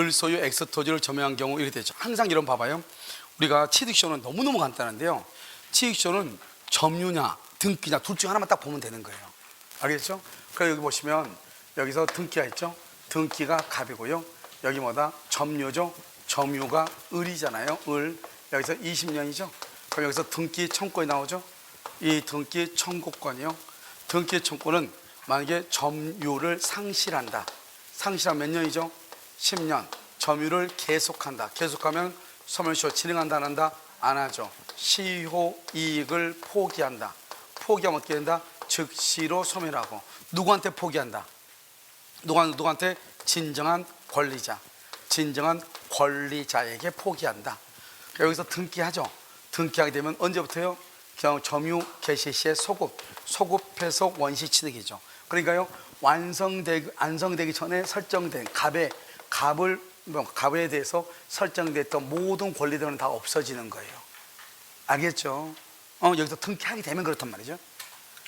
을 소유 X 토지를 점유한 경우 이렇게 되죠. 항상 이런 봐봐요. 우리가 취득시효는 너무너무 간단한데요. 취득시효는 점유냐 등기냐 둘 중 하나만 딱 보면 되는 거예요. 알겠죠? 그래서 여기 보시면 여기서 등기가 있죠. 등기가 갑이고요. 여기 뭐다? 점유죠. 점유가 을이잖아요. 을. 여기서 20년이죠. 그럼 여기서 등기 청구권이 나오죠. 이 등기 청구권이요. 등기 청구권은 만약에 점유를 상실한다. 상실하면 몇 년이죠? 10년. 점유를 계속한다. 계속하면 소멸시효 진행한다 안 한다? 안 하죠. 시효 이익을 포기한다. 포기하면 어떻게 된다? 즉시로 소멸하고. 누구한테 포기한다? 누구한테? 진정한 권리자. 진정한 권리자에게 포기한다. 여기서 등기하죠. 등기하게 되면 언제부터요? 그냥 점유 개시 시의 소급 해석 원시 취득이죠. 그러니까요, 완성되기 전에 설정된 갑에 대해서 설정됐던 모든 권리들은 다 없어지는 거예요. 알겠죠? 여기서 등기하게 되면 그렇단 말이죠.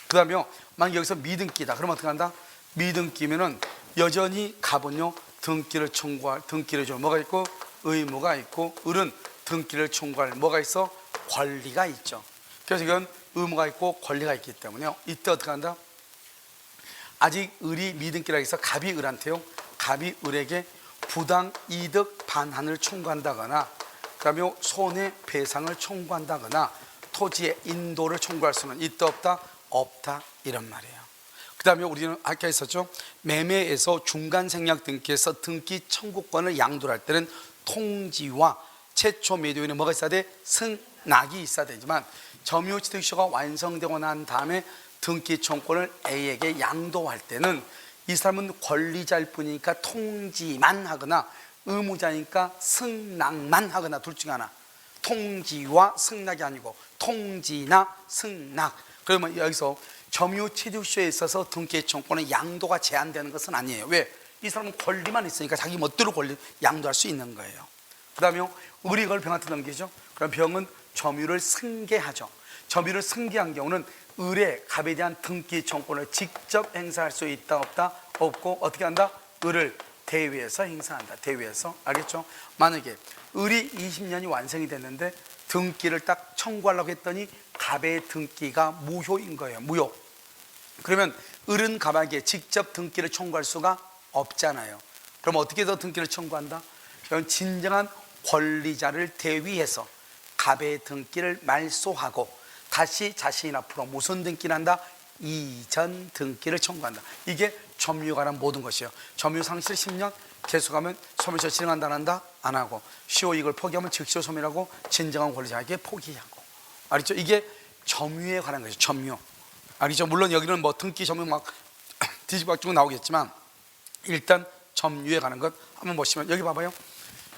그 다음에 만약 여기서 미등기다. 그러면 어떻게 한다? 미등기면은 여전히 갑은요, 등기를 줘. 뭐가 있고? 의무가 있고, 을은 등기를 청구할 뭐가 있어? 권리가 있죠. 그래서 이건 의무가 있고 권리가 있기 때문에요. 이때 어떻게 한다? 아직 을이 미등기라 해서 갑이 을한테요. 갑이 을에게 부당 이득 반환을 청구한다거나, 그다음에 손해배상을 청구한다거나, 토지의 인도를 청구할 수는 있다 없다? 없다 이런 말이에요. 그 다음에 우리는 아까 했었죠. 매매에서 중간생략 등기에서 등기 청구권을 양도할 때는 통지와 최초 매도인은 뭐가 있어야 돼? 승낙이 있어야 되지만 점유취득시효가 완성되고 난 다음에 등기 청구권을 A에게 양도할 때는 이 사람은 권리자일 뿐이니까 통지만 하거나 의무자니까 승낙만 하거나 둘 중 하나. 통지와 승낙이 아니고 통지나 승낙. 그러면 여기서 점유취득시효에 있어서 등기 청구권의 양도가 제한되는 것은 아니에요. 왜? 이 사람은 권리만 있으니까 자기 멋대로 권리 양도할 수 있는 거예요. 그 다음에 을이 그걸 병한테 넘기죠. 그럼 병은 점유를 승계하죠. 점유를 승계한 경우는 을의 갑에 대한 등기 청구권을 직접 행사할 수 있다 없다? 없고 어떻게 한다? 을을 대위에서 행사한다. 대위에서. 알겠죠? 만약에 을이 20년이 완성이 됐는데 등기를 딱 청구하려고 했더니 갑의 등기가 무효인 거예요. 무효. 그러면 을은 갑에게 직접 등기를 청구할 수가 없잖아요. 그럼 어떻게 더 등기를 청구한다? 그럼 진정한 권리자를 대위해서 갑의 등기를 말소하고 다시 자신 앞으로 무슨 등기를 한다? 이전 등기를 청구한다. 이게 점유에 관한 모든 것이에요. 점유 상실 10년 계속하면 소멸시효 진행한다 안 한다? 안 하고. 시효 이익을 포기하면 즉시로 소멸하고 진정한 권리자에게 포기하고. 알겠죠? 이게 점유에 관한 것이죠. 점유. 알겠죠? 물론 여기는 뭐 등기 점유 막 뒤집어지고 나오겠지만 일단 점유에 관한 것 한번 보시면 여기 봐봐요.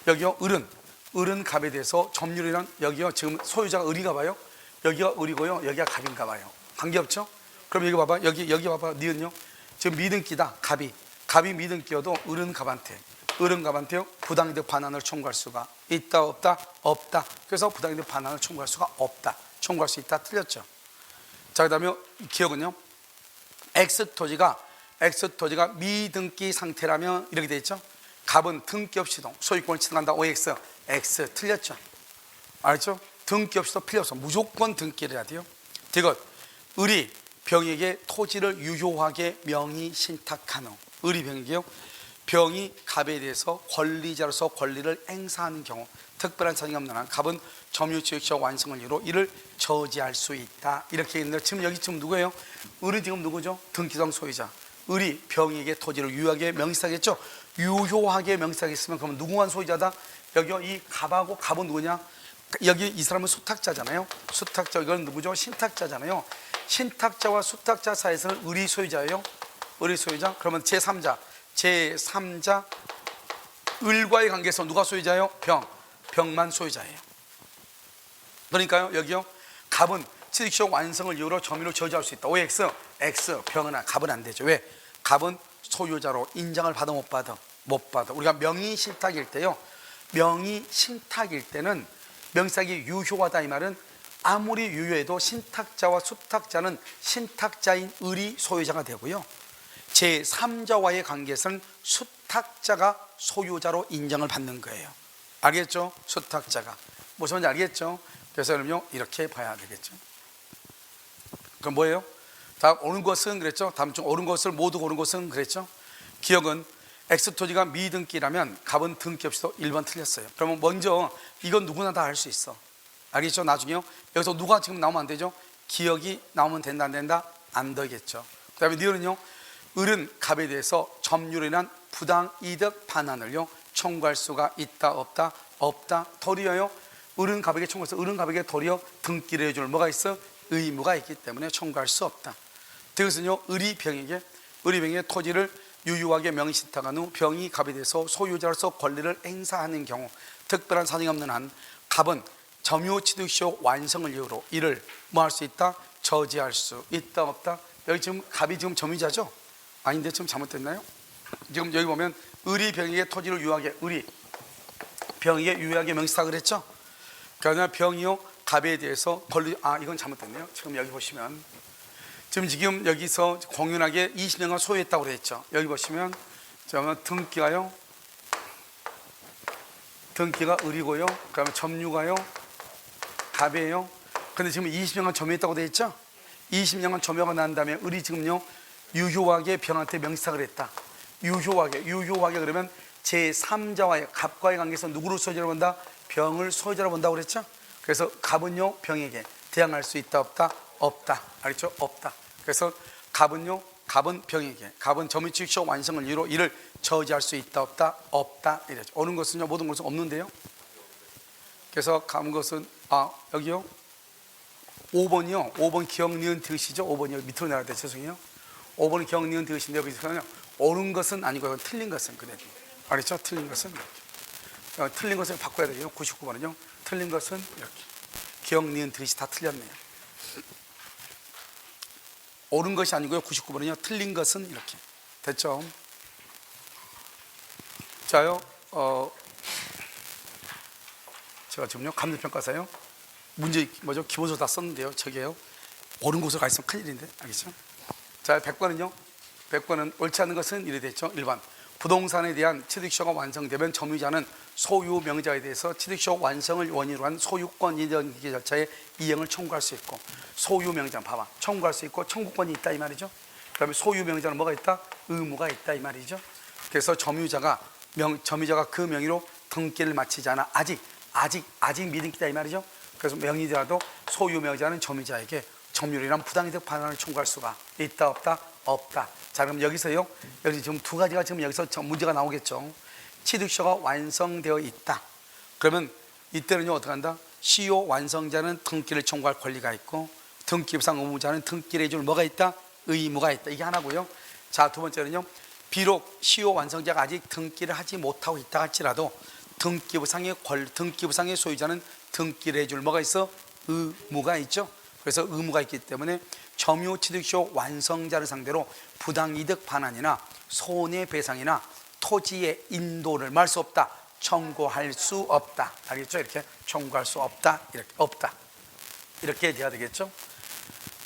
여기요, 을은 갑에 대해서 점유이란 여기요, 지금 소유자가 을인가 봐요. 여기가 을이고요, 여기가 갑인가 봐요. 관계없죠? 그럼 여기 봐봐. 여기 봐봐. 니은요. 지금 미등기다. 갑이 미등기여도 을은 갑한테요 부당이득 반환을 청구할 수가 있다 없다? 없다. 그래서 부당이득 반환을 청구할 수가 없다. 청구할 수 있다. 틀렸죠? 자, 그 다음에 기억은요. X토지가 미등기 상태라면 이렇게 돼 있죠. 갑은 등기 없이도 소유권을 취득한다. OX. X. 틀렸죠? 알죠? 등기 없이도 필요 없어. 무조건 등기를 해야 돼요. 이것 을이 병에게 토지를 유효하게 명의 신탁한 후, 을이 병에게요, 병이 갑에 대해서 권리자로서 권리를 행사하는 경우 특별한 사정이 없는 한 갑은 점유취득시효 완성을 이유로 이를 저지할 수 있다. 이렇게 있는데 지금 여기 누구예요? 을은 지금 누구죠? 등기상 소유자. 을이 병에게 토지를 유효하게 명시하겠죠. 유효하게 명시하겠으면 그러면 누구만 소유자다? 여기 이 갑하고 갑은 누구냐? 여기 이 사람은 수탁자잖아요. 수탁자, 이건 누구죠? 신탁자잖아요. 신탁자와 수탁자 사이에서는 을이 소유자예요. 을이 소유자. 그러면 제3자 을과의 관계에서 누가 소유자예요? 병만 소유자예요. 그러니까요, 여기요, 갑은 취득시효 완성을 이유로 점유를 저지할 수 있다. OX, X, 병은 갑은 안 되죠. 왜? 갑은 소유자로 인정을 받아 못 받아? 못 받아. 우리가 명의 신탁일 때요, 명의 신탁일 때는 명시하기 유효하다 이 말은 아무리 유효해도 신탁자와 수탁자는 신탁자인 을이 소유자가 되고요, 제3자와의 관계에서는 수탁자가 소유자로 인정을 받는 거예요. 알겠죠? 수탁자가 무슨 말인지 알겠죠? 그래서 그럼요 이렇게 봐야 되겠죠. 그럼 뭐예요? 다음 옳은 것은 그랬죠? 다음 중 옳은 것을 모두 옳은 것은 그랬죠? 기억은 X토지가 미등기라면 갑은 등기 없이도 1번 틀렸어요. 그러면 먼저 이건 누구나 다 할 수 있어. 알겠죠? 나중에요 여기서 누가 지금 나오면 안 되죠? 기억이 나오면 된다 안 된다? 안 되겠죠. 그 다음에 니은은요 을은 갑에 대해서 점유로 인한 부당이득 반환을요 청구할 수가 있다 없다? 없다. 도리어요 을은 갑에게 청구해서 을은 갑에게 도리어 등기를 해줄 뭐가 있어? 의무가 있기 때문에 청구할 수 없다. 그것은요 을이 병에게 토지를 유효하게 명의신탁한 후 병이 갑에 대해서 소유자로서 권리를 행사하는 경우 특별한 사정이 없는 한 갑은 점유취득시효 완성을 이유로 이를 뭐 할 수 있다? 저지할 수 있다 없다? 여기 지금 갑이 지금 점유자죠? 아닌데 지금 잘못됐나요? 지금 여기 보면 을이 병에게 토지를 유효하게 을이 병에게 유효하게 명의신탁을 했죠? 그러나 병이요 갑에 대해서 권리 이건 잘못됐네요. 지금 여기 보시면 지금 여기서 공연하게 20년간 소유했다고 그랬죠. 여기 보시면 등기가요 등기가 을이고요 그 다음에 점유가요 갑이에요. 근데 지금 20년간 점유했다고 되어 있죠. 20년간 점유가 난 다음에 을이 지금요 유효하게 병한테 명의신탁을 했다. 유효하게 그러면 제3자와의 갑과의 관계에서 누구를 소유자로 본다? 병을 소유자로 본다고 그랬죠. 그래서 갑은요 병에게 대항할 수 있다 없다? 없다. 알겠죠? 없다. 그래서 갑은 병에게 갑은 점유취득시효 완성을 이유로 이를 저지할 수 있다 없다? 없다. 이래죠. 옳은 것은요 모든 것은 없는데요. 그래서 갑은 것은 여기요 5번이요 5번 기억 니은 드시죠. 5번이요 밑으로 내려야 돼. 죄송해요. 5번은 기억 니은 드시인데 여기서는요 옳은 것은 아니고 틀린 것은 그래. 알겠죠? 틀린 것은 이렇게. 틀린 것을 바꿔야 돼요. 99번은요 틀린 것은 이렇게 기억 니은 드시 다 틀렸네요. 옳은 것이 아니고요 99번은요 틀린 것은 이렇게 됐죠. 자요 제가 지금요 감정평가사요 문제 뭐죠 기본서 다 썼는데요 저게요 옳은 곳으로 가 있으면 큰일인데 알겠죠. 자 100번은 옳지 않은 것은 이래 됐죠. 1번 부동산에 대한 취득시효가 완성되면 점유자는 소유 명의자에 대해서 취득시효 완성을 원인으로 한 소유권 이전 절차에 이행을 청구할 수 있고 소유 명의자는 봐봐 청구할 수 있고 청구권이 있다 이 말이죠. 그 다음에 소유 명의자는 뭐가 있다? 의무가 있다 이 말이죠. 그래서 점유자가 그 명의로 등기를 마치지 않아 아직 미등기다 이 말이죠. 그래서 명의자도 소유 명의자는 점유자에게 점유로 인한 부당이득 반환을 청구할 수가 있다 없다? 없다. 자 그럼 여기서요 여기 지금 두 가지가 지금 여기서 문제가 나오겠죠. 취득시효가 완성되어 있다. 그러면 이때는요 어떻게 한다? 시효 완성자는 등기를 청구할 권리가 있고 등기부상 의무자는 등기를 해줄 뭐가 있다? 의무가 있다. 이게 하나고요. 자 두 번째는요 비록 시효 완성자가 아직 등기를 하지 못하고 있다 할지라도 등기부상의 소유자는 등기를 해줄 뭐가 있어? 의무가 있죠. 그래서 의무가 있기 때문에 점유취득시효 완성자를 상대로 부당이득 반환이나 손해배상이나 토지의 인도를 말 수 없다. 청구할 수 없다. 알겠죠? 이렇게 청구할 수 없다. 이렇게 없다. 이렇게 돼야 되겠죠?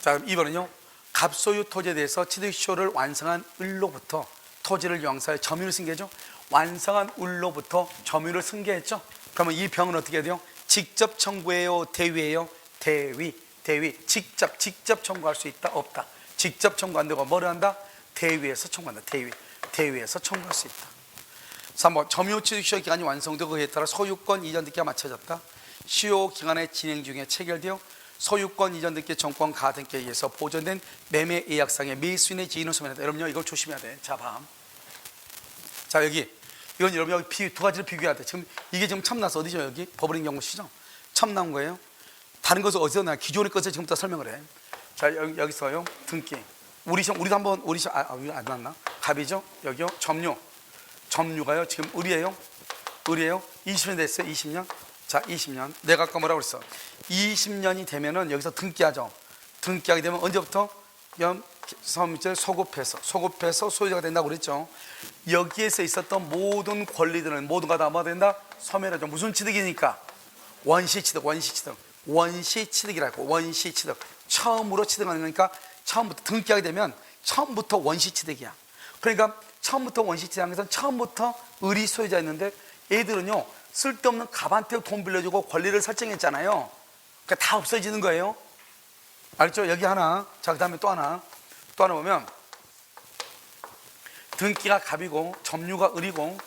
자, 2번은요. 갑소유 토지에 대해서 취득시효를 완성한 을로부터 토지를 영사해 점유를 승계죠. 완성한 을로부터 점유를 승계했죠. 그러면 이 병은 어떻게 해야 돼요? 직접 청구해요? 대위예요? 대위. 직접 청구할 수 있다? 없다. 직접 청구 안 되고 뭐를 한다? 대위에서 청구한다. 대위에서 청구할 수 있다. 3번 점유취득시효 기간이 완성되고 그에 따라 소유권 이전 등기가 마쳐졌다. 시효 기간의 진행 중에 체결되어 소유권 이전 등기 정권 가등기에 의해서 보존된 매매 예약상의 매수인의 지인을 소멸한다. 여러분요 이걸 조심해야 돼. 자 여기 이건 여러분 여기 두 가지를 비교해야 돼. 지금 이게 지금 참나서 어디죠? 여기 버블링 경고시죠? 참나온 거예요. 다른 것은 어디서 나 기존의 것을 지금부터 설명을 해. 자 여기서요 등기 우리도 한번 안 났나? 갑이죠? 여기요 점유가요 지금 을이에요 20년 됐어요. 20년. 자 20년 내가 아까 뭐라고 그랬어? 20년이 되면은 여기서 등기하죠. 등기하게 되면 언제부터? 소급해서 소유자가 된다고 그랬죠. 여기에서 있었던 모든 권리들은 모두가 다 뭐가 된다? 소멸하죠. 무슨 취득이니까? 원시취득이라고. 원시취득 처음으로 취득하는 거니까 처음부터 등기하게 되면 처음부터 원시취득이야. 그러니까 처음부터 원시지상에서는 처음부터 을이 소유자였는데 얘들은요 쓸데없는 갑한테 돈 빌려주고 권리를 설정했잖아요. 그러니까 다 없어지는 거예요. 알죠? 여기 하나. 자, 그 다음에 또 하나 보면 등기가 갑이고 점유가 을이고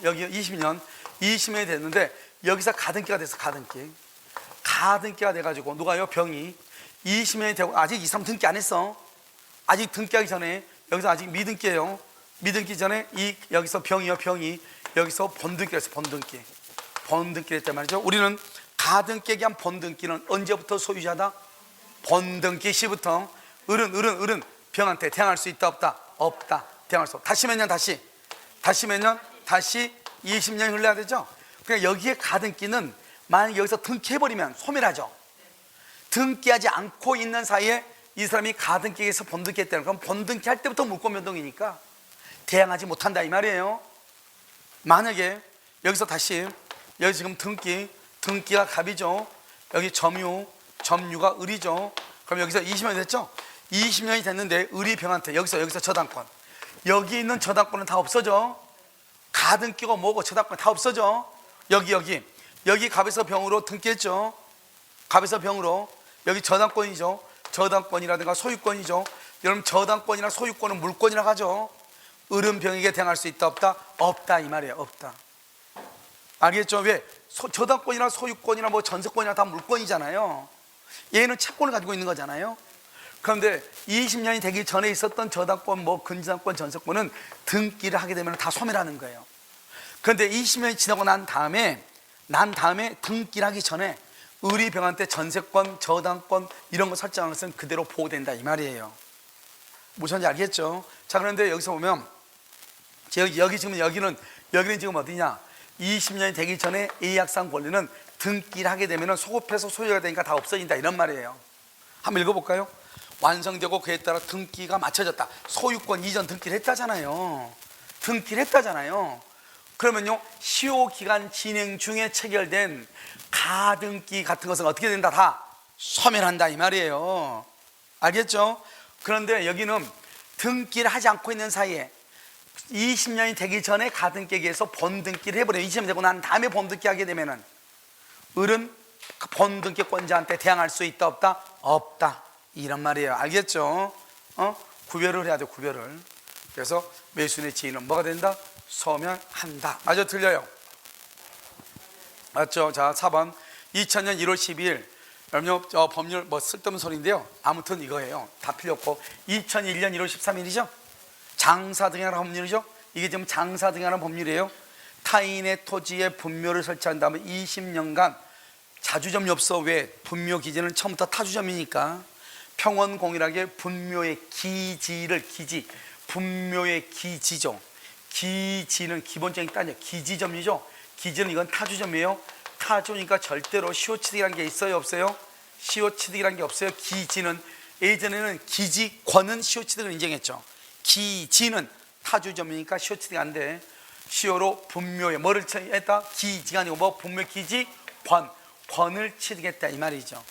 여기 20년이 됐는데 여기서 가등기가 됐어. 가등기가 돼가지고 누가요? 병이 20년이 되고 아직 이 사람 등기 안 했어. 아직 등기하기 전에 여기서 아직 미등기예요. 미등기 전에 여기서 병이 여기서 번등기가 있어. 번등기를 했단 말이죠. 우리는 가등기에 한 번등기는 언제부터 소유자다? 번등기 시부터. 을은 병한테 대항할 수 있다 없다? 없다. 대항할 수 없다. 다시 몇 년? 다시 다시 20년이 흘러야 되죠. 그러니까 여기에 가등기는 만약 여기서 등기해버리면 소멸하죠. 등기하지 않고 있는 사이에 이 사람이 가등기에서 번등기했다는 그럼 번등기 할 때부터 물권변동이니까 대항하지 못한다 이 말이에요. 만약에 여기서 다시 여기 지금 등기가 갑이죠. 여기 점유가 을이죠. 그럼 여기서 20년이 됐죠. 20년이 됐는데 을이 병한테 여기서 저당권, 여기 있는 저당권은 다 없어져. 가등기가 뭐고 저당권 다 없어져. 여기 갑에서 병으로 등기했죠. 갑에서 병으로 여기 저당권이죠. 저당권이라든가 소유권이죠. 여러분 저당권이나 소유권은 물권이라고 하죠. 을은 병에게 대항할 수 있다 없다? 없다 이 말이에요. 없다. 알겠죠? 왜? 저당권이나 소유권이나 뭐 전세권이나 다 물권이잖아요. 얘는 채권을 가지고 있는 거잖아요. 그런데 20년이 되기 전에 있었던 저당권, 뭐 근저당권, 전세권은 등기를 하게 되면 다 소멸하는 거예요. 그런데 20년이 지나고 난 다음에 등기를 하기 전에 을이 병한테 전세권, 저당권 이런 거 설정하는 것은 그대로 보호된다 이 말이에요. 무슨지 알겠죠? 자, 그런데 여기서 보면 여기는 지금 어디냐? 20년이 되기 전에 예약상 권리는 등기를 하게 되면 소급해서 소유가 되니까 다 없어진다 이런 말이에요. 한번 읽어볼까요? 완성되고 그에 따라 등기가 맞춰졌다. 소유권 이전 등기를 했다잖아요. 그러면요 시효기간 진행 중에 체결된 가등기 같은 것은 어떻게 된다? 다 소멸한다 이 말이에요. 알겠죠? 그런데 여기는 등기를 하지 않고 있는 사이에 20년이 되기 전에 가등기에서 번등기를 해버려요. 20년이 되고 난 다음에 번등기 하게 되면은 을은 번등기권자한테 대항할 수 있다 없다? 없다 이런 말이에요. 알겠죠? 구별을 해야 돼. 구별을. 그래서 매수인의 지위는 뭐가 된다? 소멸한다. 맞아? 틀려요? 맞죠? 자, 4번 2000년 1월 12일 여러분 법률 뭐 쓸데없는 소리인데요. 아무튼 이거예요. 다 필요 없고 2001년 1월 13일이죠. 장사 등에 관한 법률이죠. 이게 지금 장사 등에 관한 법률이에요. 타인의 토지에 분묘를 설치한 다음에 20년간 자주점이 없어. 왜? 분묘 기지는 처음부터 타주점이니까 평원공일하게 분묘의 분묘의 기지죠. 기지는 기본적인 단위예요. 기지점이죠. 기지는 이건 타주점이에요. 타주니까 절대로 시효취득이라는 게 있어요 없어요? 시효취득이라는 게 없어요. 기지는 예전에는 기지권은 시효취득을 인정했죠. 기지는 타주점이니까 시효취득이 안 돼. 시효로 분묘에 뭐를 했다? 기지가 아니고 뭐 분묘 기지 권을 취득했다 이 말이죠.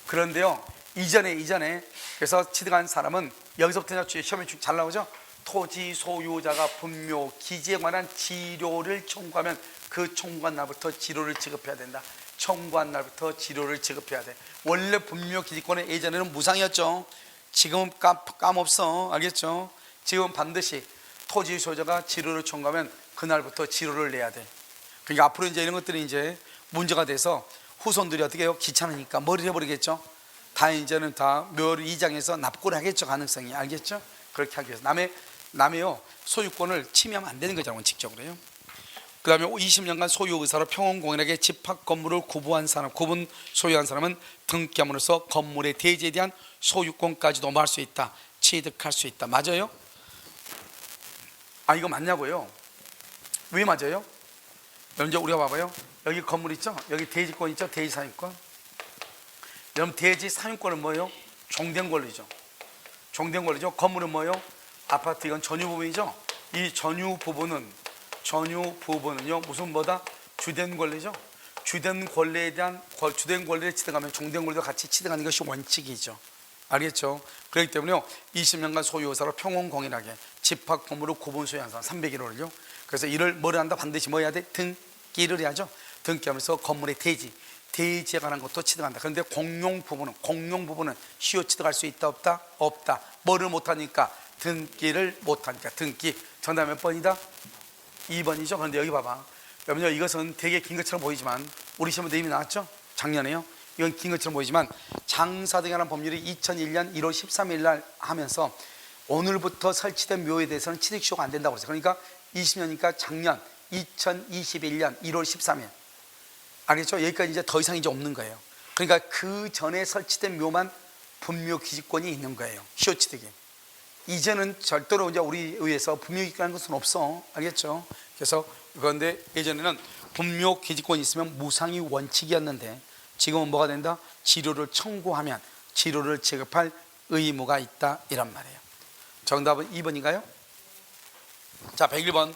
그런데요 이전에 그래서 취득한 사람은 여기서부터 시험에 잘 나오죠. 토지 소유자가 분묘 기지에 관한 지료를 청구하면 그 청구한 날부터 지료를 지급해야 된다. 청구한 날부터 지료를 지급해야 돼. 원래 분묘 기지권은 예전에는 무상이었죠. 지금은 까먹었어. 알겠죠? 지금 반드시 토지 소유자가 지료를 청구하면 그날부터 지료를 내야 돼. 그러니까 앞으로 이제 이런 것들이 이제 문제가 돼서 후손들이 어떻게 해요? 귀찮으니까 머리를 해버리겠죠. 다 이제는 다 묘를 이장해서 납고를 하겠죠. 가능성이. 알겠죠? 그렇게 하기 위해서 남의 소유권을 침해하면 안 되는 거잖아요. 원칙적으로요. 그 다음에 20년간 소유 의사로 평원공인에게 집합 건물을 구분 소유한 사람은 등기함으로써 건물의 대지에 대한 소유권까지도 뭐 할 수 있다? 취득할 수 있다. 맞아요? 이거 맞냐고요? 왜 맞아요? 여러분 우리가 봐봐요. 여기 건물 있죠? 여기 대지권 있죠? 대지 사유권. 여러분 대지 사유권은 뭐예요? 종된 권리죠. 건물은 뭐예요? 아파트. 이건 전유 부분이죠. 이 전유 부분은요 무슨 뭐다? 주된 권리죠. 주된 권리를 취득하면 종된 권리도 같이 취득하는 것이 원칙이죠. 알겠죠? 그렇기 때문에 20년간 소유의사로 평온공인하게 집합건물을 구분 소유한 사람 301호를요. 그래서 이를 뭐를 한다? 반드시 뭐 해야 돼? 등기를 해야죠. 등기하면서 건물의 대지에 관한 것도 취득한다. 그런데 공용 부분은 시효 취득할 수 있다 없다? 없다. 뭐를 못하니까? 등기를 못하니까. 등기 정답 몇 번이다? 2번이죠. 그런데 여기 봐봐, 여러분요, 이것은 되게 긴 것처럼 보이지만 우리 시험에 이미 나왔죠? 작년에요. 이건 긴 것처럼 보이지만 장사 등에 관한 법률이 2001년 1월 13일 날 하면서 오늘부터 설치된 묘에 대해서는 취득시효가 안 된다고 그랬어요. 그러니까 20년이니까 작년 2021년 1월 13일. 알겠죠? 여기까지 이제 더 이상 이제 없는 거예요. 그러니까 그 전에 설치된 묘만 분묘기지권이 있는 거예요. 시효 취득이. 이제는 절대로 이제 우리 의회에서 분묘기지권이라는 것은 없어. 알겠죠? 그래서 그런데 예전에는 분묘기지권이 있으면 무상이 원칙이었는데 지금은 뭐가 된다? 지료를 청구하면 지료를 지급할 의무가 있다, 이란 말이에요. 정답은 2번인가요? 자, 101번.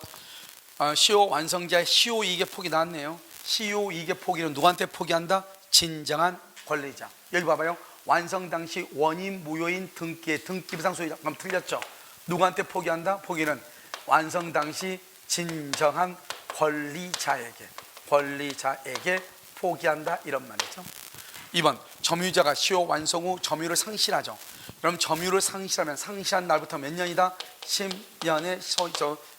시효 완성자의 시효 이익의 폭이 나왔네요. 시효 이익의 폭이는 누구한테 포기한다? 진정한 권리자. 여기 봐봐요. 완성 당시 원인 무효인 등기의 등기부상 소유자. 그럼 틀렸죠? 누구한테 포기한다? 포기는 완성 당시 진정한 권리자에게 포기한다, 이런 말이죠. 2번. 점유자가 시효 완성 후 점유를 상실하죠. 그럼 점유를 상실하면 상실한 날부터 몇 년이다? 10년의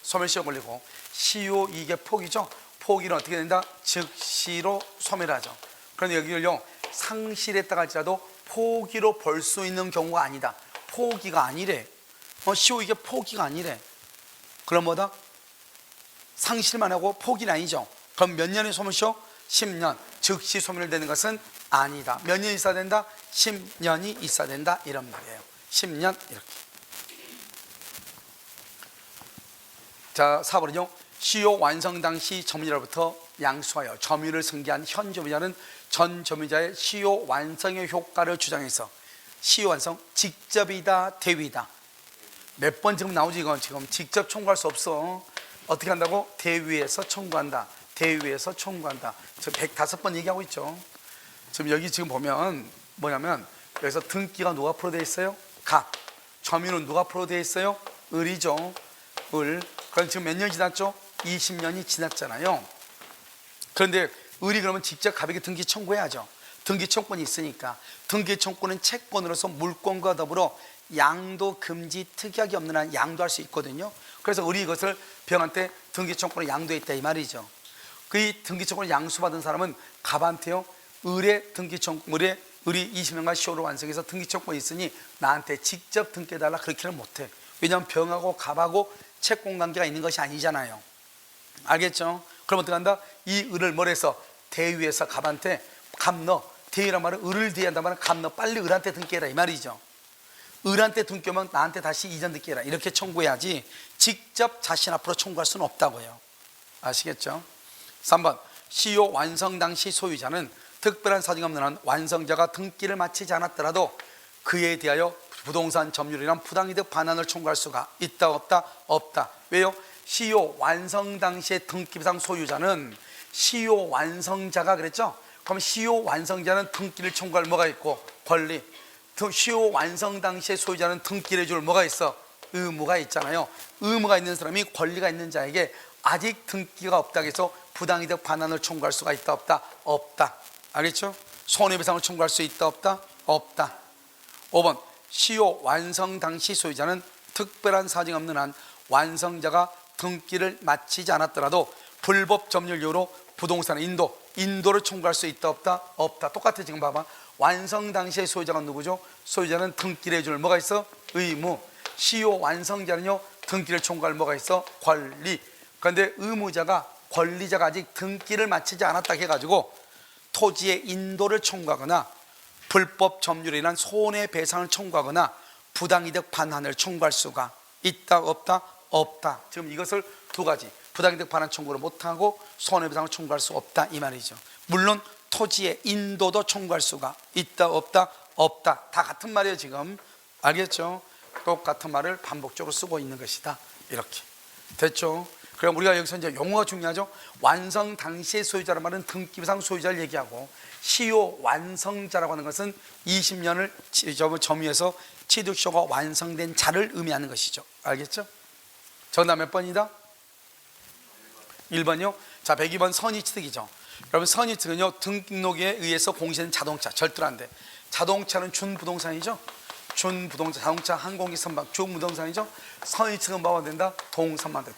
소멸시효 걸리고, 시효 이익의 폭이죠. 포기는 어떻게 된다? 즉시로 소멸하죠. 그런데 여기를요, 상실했다가 할지라도 포기로 벌 수 있는 경우가 아니다. 포기가 아니래. 시효 이익의 포기가 아니래. 그럼 뭐다? 상실만 하고 포기는 아니죠. 그럼 몇 년의 소멸시효? 10년. 즉시 소멸되는 것은 아니다. 몇 년 있어야 된다? 10년이 있어야 된다, 이런 말이에요. 10년 이렇게. 자, 4번은요. 시효 완성 당시 점유자로부터 양수하여 점유를 승계한 현 점유자는 전 점유자의 시효 완성의 효과를 주장해서 시효 완성 직접이다, 대위다. 몇 번 지금 나오지? 이건 지금 직접 청구할 수 없어. 어떻게 한다고? 대위에서 청구한다. 대위에서 청구한다. 저 105번 얘기하고 있죠. 지금 여기 지금 보면 뭐냐면 여기서 등기가 누가 앞으로 되어 있어요? 갑. 점유는 누가 앞으로 되어 있어요? 을이죠. 을. 그럼 지금 몇 년 지났죠? 20년이 지났잖아요. 그런데 을이 그러면 직접 갑에게 등기 청구해야죠. 등기 청구권이 있으니까. 등기 청구는 채권으로서 물권과 더불어 양도 금지 특약이 없는 한 양도할 수 있거든요. 그래서 을이 이것을 병한테 등기 청구권을 양도했다, 이 말이죠. 그 등기 청구를 양수받은 사람은 갑한테요, 을의 등기 청구물에 을이 20년간 시효를 완성해서 등기 청구권이 있으니 나한테 직접 등기해달라, 그렇게는 못해. 왜냐하면 병하고 갑하고 채권 관계가 있는 것이 아니잖아요. 알겠죠? 그럼 어떻게 한다? 이 을을 뭘 해서 대위에서 갑한테 갑 너, 대위란 말은 을을 대위한단 말은 갑 너 빨리 을한테 등기해라, 이 말이죠. 을한테 등기하면 나한테 다시 이전 등기해라, 이렇게 청구해야지 직접 자신 앞으로 청구할 수는 없다고요. 아시겠죠? 3번. 시효 완성 당시 소유자는 특별한 사정이 없는 한 완성자가 등기를 마치지 않았더라도 그에 대하여 부동산 점유율이란 부당이득 반환을 청구할 수가 있다 없다? 없다. 왜요? 시효 완성 당시의 등기부상 소유자는 시효 완성자가 그랬죠? 그럼 시효 완성자는 등기를 청구할 뭐가 있고? 권리. 시효 완성 당시의 소유자는 등기를 해줄 뭐가 있어? 의무가 있잖아요. 의무가 있는 사람이 권리가 있는 자에게 아직 등기가 없다고 해서 부당이득 반환을 청구할 수가 있다 없다? 없다. 알겠죠? 손해배상을 청구할 수 있다 없다? 없다. 5번. 시효 완성 당시 소유자는 특별한 사정이 없는 한 완성자가 등기를 마치지 않았더라도 불법 점유율 이유로 부동산 인도를 청구할 수 있다 없다? 없다. 똑같아. 지금 봐봐. 완성 당시의 소유자가 누구죠? 소유자는 등기를 해줄 뭐가 있어? 의무. 시효 완성자는요, 등기를 청구할 뭐가 있어? 권리. 그런데 의무자가, 권리자가 아직 등기를 마치지 않았다 해가지고 토지의 인도를 청구하거나 불법 점유로 인한 손해배상을 청구하거나 부당이득 반환을 청구할 수가 있다 없다? 없다. 지금 이것을 두 가지, 부당이득 반환 청구를 못하고 손해배상을 청구할 수 없다, 이 말이죠. 물론 토지의 인도도 청구할 수가 있다 없다? 없다. 다 같은 말이에요. 지금 알겠죠? 똑같은 말을 반복적으로 쓰고 있는 것이다, 이렇게. 됐죠? 그럼 우리가 여기서 이제 용어가 중요하죠. 완성 당시의 소유자란 말은 등기부상 소유자를 얘기하고, 시효 완성자라고 하는 것은 20년을 점유해서 취득시효가 완성된 자를 의미하는 것이죠. 알겠죠? 정답 몇 번이다? 1번이요. 자, 102번 선의취득이죠. 여러분, 선의취득은요, 등록에 의해서 공시된 자동차, 절대로 안 돼. 자동차는 준부동산이죠. 준부동산, 자동차, 항공기, 선박, 준부동산이죠. 선의취득은 뭐가 된다? 동산만 돼.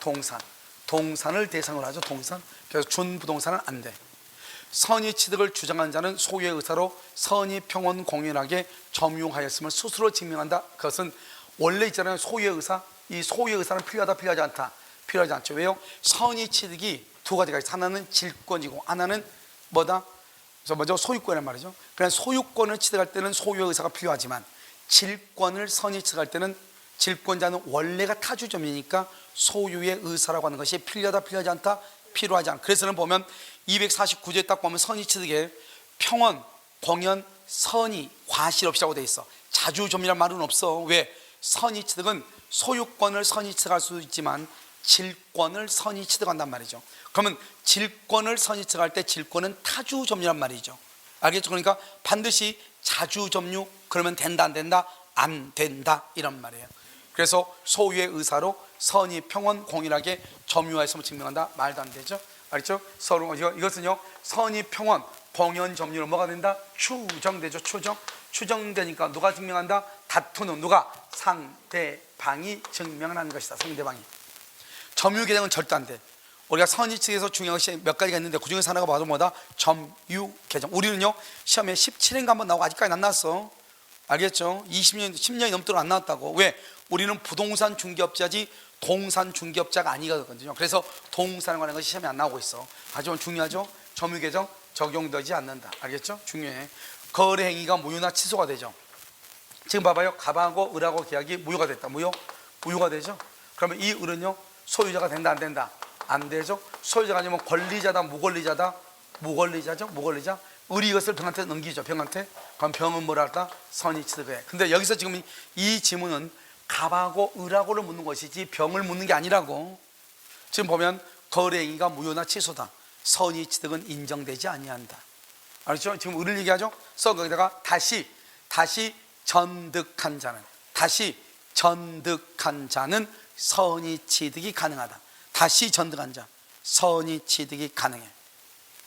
동산을 대상으로 하죠. 동산. 그래서 준부동산은 안 돼. 선의취득을 주장한 자는 소유의 의사로 선의평원 공연하게 점유하였음을 스스로 증명한다. 그것은 원래 있잖아요, 소유의 의사. 이 소유의 의사는 필요하다, 필요하지 않다. 필요하지 않죠. 왜요? 선의취득이 두 가지가 있어요. 하나는 질권이고 하나는 뭐다? 그래서 먼저 소유권이란 말이죠. 그냥 소유권을 취득할 때는 소유의 의사가 필요하지만 질권을 선의취득할 때는 질권자는 원래가 타주점이니까 소유의 의사라고 하는 것이 필요하다, 필요하지 않다, 필요하지 않다. 그래서는 보면 249조에 딱 보면 선의취득에 평원, 공연, 선의, 과실 없이라고 돼 있어. 자주점이란 말은 없어. 왜? 선의취득은 소유권을 선의취득할 수 있지만 질권을 선의취득한단 말이죠. 그러면 질권을 선의취득할 때 질권은 타주점유란 말이죠. 알겠죠? 그러니까 반드시 자주점유, 그러면 된다, 안 된다? 안 된다, 이런 말이에요. 그래서 소유의 의사로 선의, 평원, 공일하게 점유하였음을 증명한다. 말도 안 되죠. 알겠죠? 서로 이것은요, 선의, 평원, 공연, 점유로 뭐가 된다? 추정되죠. 추정되니까 누가 증명한다? 다투는 누가? 상대방이 증명하는 것이다. 상대방이. 점유계정은 절대 안 돼. 우리가 선의측에서 중요한 것이 몇 가지가 있는데 그 중에서 하나가 바로 뭐다? 점유계정. 우리는요, 시험에 17회인가 한번 나오고 아직까지 안 나왔어. 알겠죠? 20년, 10년이 넘도록 안 나왔다고. 왜? 우리는 부동산 중개업자지 동산 중개업자가 아니거든요. 그래서 동산에 관한 것이 시험에 안 나오고 있어. 하지만 중요하죠? 점유계정 적용되지 않는다. 알겠죠? 중요해. 거래 행위가 무효나 취소가 되죠. 지금 봐봐요. 갑하고 을하고 계약이 무효가 됐다. 무효가 되죠. 그러면 이 을은요, 소유자가 된다, 안 된다? 안 되죠. 소유자가 아니면 권리자다, 무권리자다? 무권리자죠. 무권리자. 을이 이것을 병한테 넘기죠. 병한테. 그럼 병은 뭐라 할까? 선의취득해. 근데 여기서 지금 이 지문은 갑하고 을하고를 묻는 것이지 병을 묻는 게 아니라고. 지금 보면 거래행위가 무효나 취소다. 선의취득은 인정되지 아니한다. 알죠? 지금 을을 얘기하죠. 그래서 거기다가 다시 전득한 자는 선의취득이 가능하다. 다시 전득한 자, 선의취득이 가능해.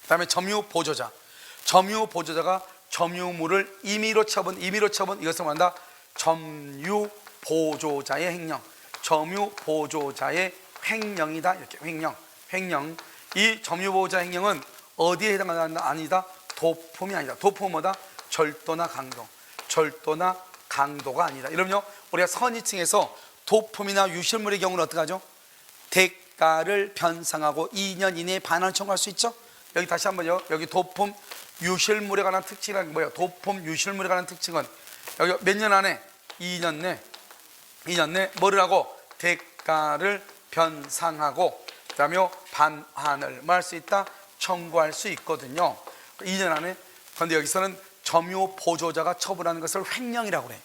그 다음에 점유보조자가 점유물을 임의로 처분 이것을 말한다. 점유보조자의 횡령, 점유보조자의 횡령이다. 이렇게 횡령. 이 점유보조자 횡령은 어디에 해당한다? 아니다. 도품이 아니다. 도품은 뭐다? 절도나 강도가 아니다. 이러면요, 우리가 선의층에서 도품이나 유실물의 경우는 어떻게 하죠? 대가를 변상하고 2년 이내에 반환을 청구할 수 있죠. 여기 다시 한번요. 여기 도품 유실물에 관한 특징은 뭐예요? 도품 유실물에 관한 특징은 여기 몇 년 안에? 2년 내 뭐를 하고? 대가를 변상하고 그 다음에 반환을 뭐 할 수 있다? 청구할 수 있거든요. 2년 안에. 그런데 여기서는 점유보조자가 처분하는 것을 횡령이라고 그래.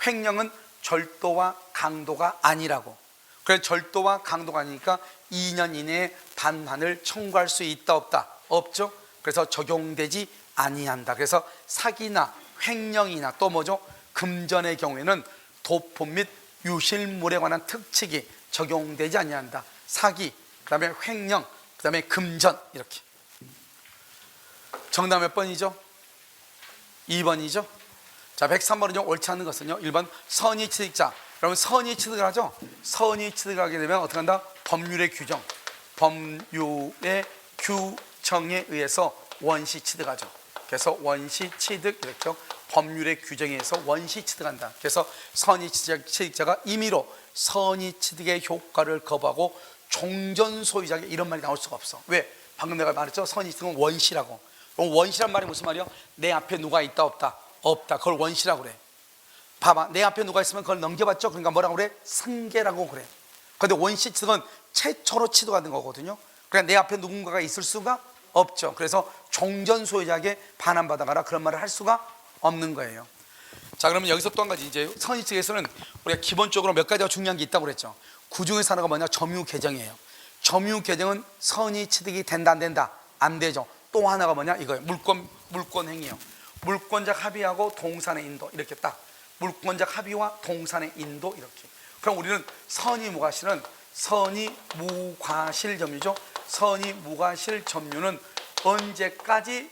횡령은 절도와 강도가 아니라고. 그래서 절도와 강도가 아니니까 2년 이내에 반환을 청구할 수 있다, 없다? 없죠. 그래서 적용되지 아니한다. 그래서 사기나 횡령이나 또 뭐죠? 금전의 경우에는 도품 및 유실물에 관한 특칙이 적용되지 아니한다. 사기, 그 다음에 횡령, 그 다음에 금전. 이렇게. 정답 몇 번이죠? 2번이죠. 자, 103번은요, 옳지 않은 것은요, 1번 선의취득자. 여러분, 선의취득을 하죠. 선의취득을 하게 되면 어떻게 한다? 법률의 규정에 의해서 원시취득하죠. 그래서 원시취득, 이렇게 법률의 규정에 의해서 원시취득한다. 그래서 선의취득자가 임의로 선의취득의 효과를 거부하고 종전소유자에게 이런 말이 나올 수가 없어. 왜? 방금 내가 말했죠. 선의취득은 원시라고. 원시란 말이 무슨 말이야? 내 앞에 누가 있다, 없다? 없다. 그걸 원시라고 그래. 봐봐, 내 앞에 누가 있으면 그걸 넘겨봤죠. 그러니까 뭐라고 그래? 승계라고 그래. 그런데 원시취득은 최초로 취득하는 거거든요. 그러니까 내 앞에 누군가가 있을 수가 없죠. 그래서 종전소유자에게 반환받아가라, 그런 말을 할 수가 없는 거예요. 자, 그러면 여기서 또 한 가지, 이제 선의취득에서는 우리가 기본적으로 몇 가지가 중요한 게 있다고 그랬죠. 그 중에서 하나가 뭐냐? 점유계정이에요. 점유계정은 선의취득이 된다, 안 된다? 안 되죠. 또 하나가 뭐냐? 이거예요. 물권행위예요. 물권적 합의하고 동산의 인도, 이렇게 딱 물권적 합의와 동산의 인도, 이렇게. 그럼 우리는 선의무과실은 선의 무과실 점유죠. 선의 무과실 점유는 언제까지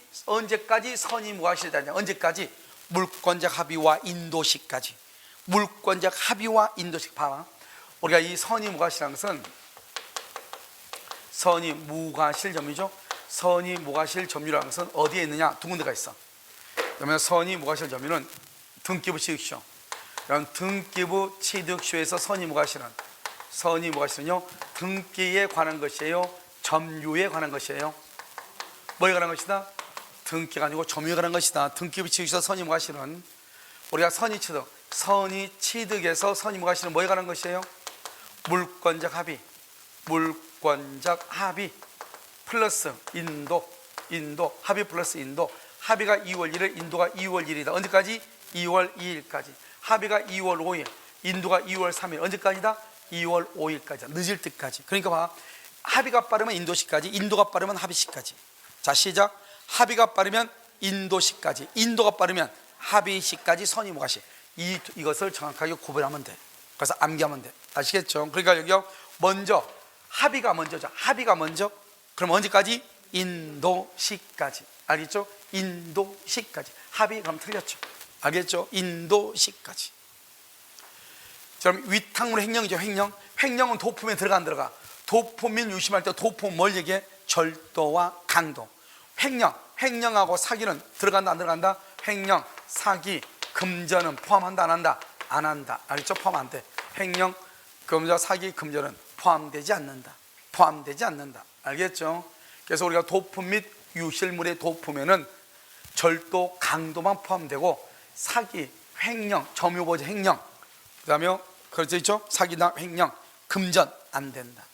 선의 무과실이냐? 언제까지? 물권적 합의와 인도시까지. 물권적 합의와 인도식. 봐봐. 우리가 이 선의 무과실이라는 것은 선의 무과실 점유죠. 선의 무과실 점유라는 것은 어디에 있느냐? 두 군데가 있어. 그러면 선의 무과실 점유는 등기부 취득쇼. 그럼 등기부 취득쇼에서 선의 무과실은요 등기에 관한 것이에요, 점유에 관한 것이에요? 뭐에 관한 것이다? 등기가 아니고 점유에 관한 것이다. 등기부 취득에서 선의 무과실은 우리가 선의 취득에서 선의 무과실은 뭐에 관한 것이에요? 물권적 합의 플러스 인도 합의 플러스 인도. 합의가 2월 1일, 인도가 2월 1일이다. 언제까지? 2월 2일까지. 합의가 2월 5일, 인도가 2월 3일. 언제까지다? 2월 5일까지. 늦을 때까지. 그러니까 봐. 합의가 빠르면 인도시까지, 인도가 빠르면 합의시까지. 자, 시작. 합의가 빠르면 인도시까지, 인도가 빠르면 합의시까지 선의 무과실. 이것을 정확하게 구분하면 돼. 그래서 암기하면 돼. 아시겠죠? 그러니까 여기 먼저 합의가 먼저죠. 합의가 먼저. 그럼 언제까지? 인도시까지. 알겠죠? 인도시까지. 합의 그럼 틀렸죠. 알겠죠? 인도시까지. 그럼 위탁물 횡령이죠. 횡령은 도품에 들어가 안 들어가? 도품 및 유심할 때 도품 뭘 얘기해? 절도와 강도. 횡령하고 사기는 들어간다 안 들어간다? 횡령, 사기, 금전은 포함한다 안 한다? 안 한다. 알겠죠? 포함 안 돼. 횡령, 금전, 사기, 금전은 포함되지 않는다. 알겠죠? 그래서 우리가 도품 및 유실물의 도품에는 절도, 강도만 포함되고 사기, 횡령, 점유보지 횡령, 그 다음에 그렇죠, 있죠? 사기나 횡령, 금전 안 된다.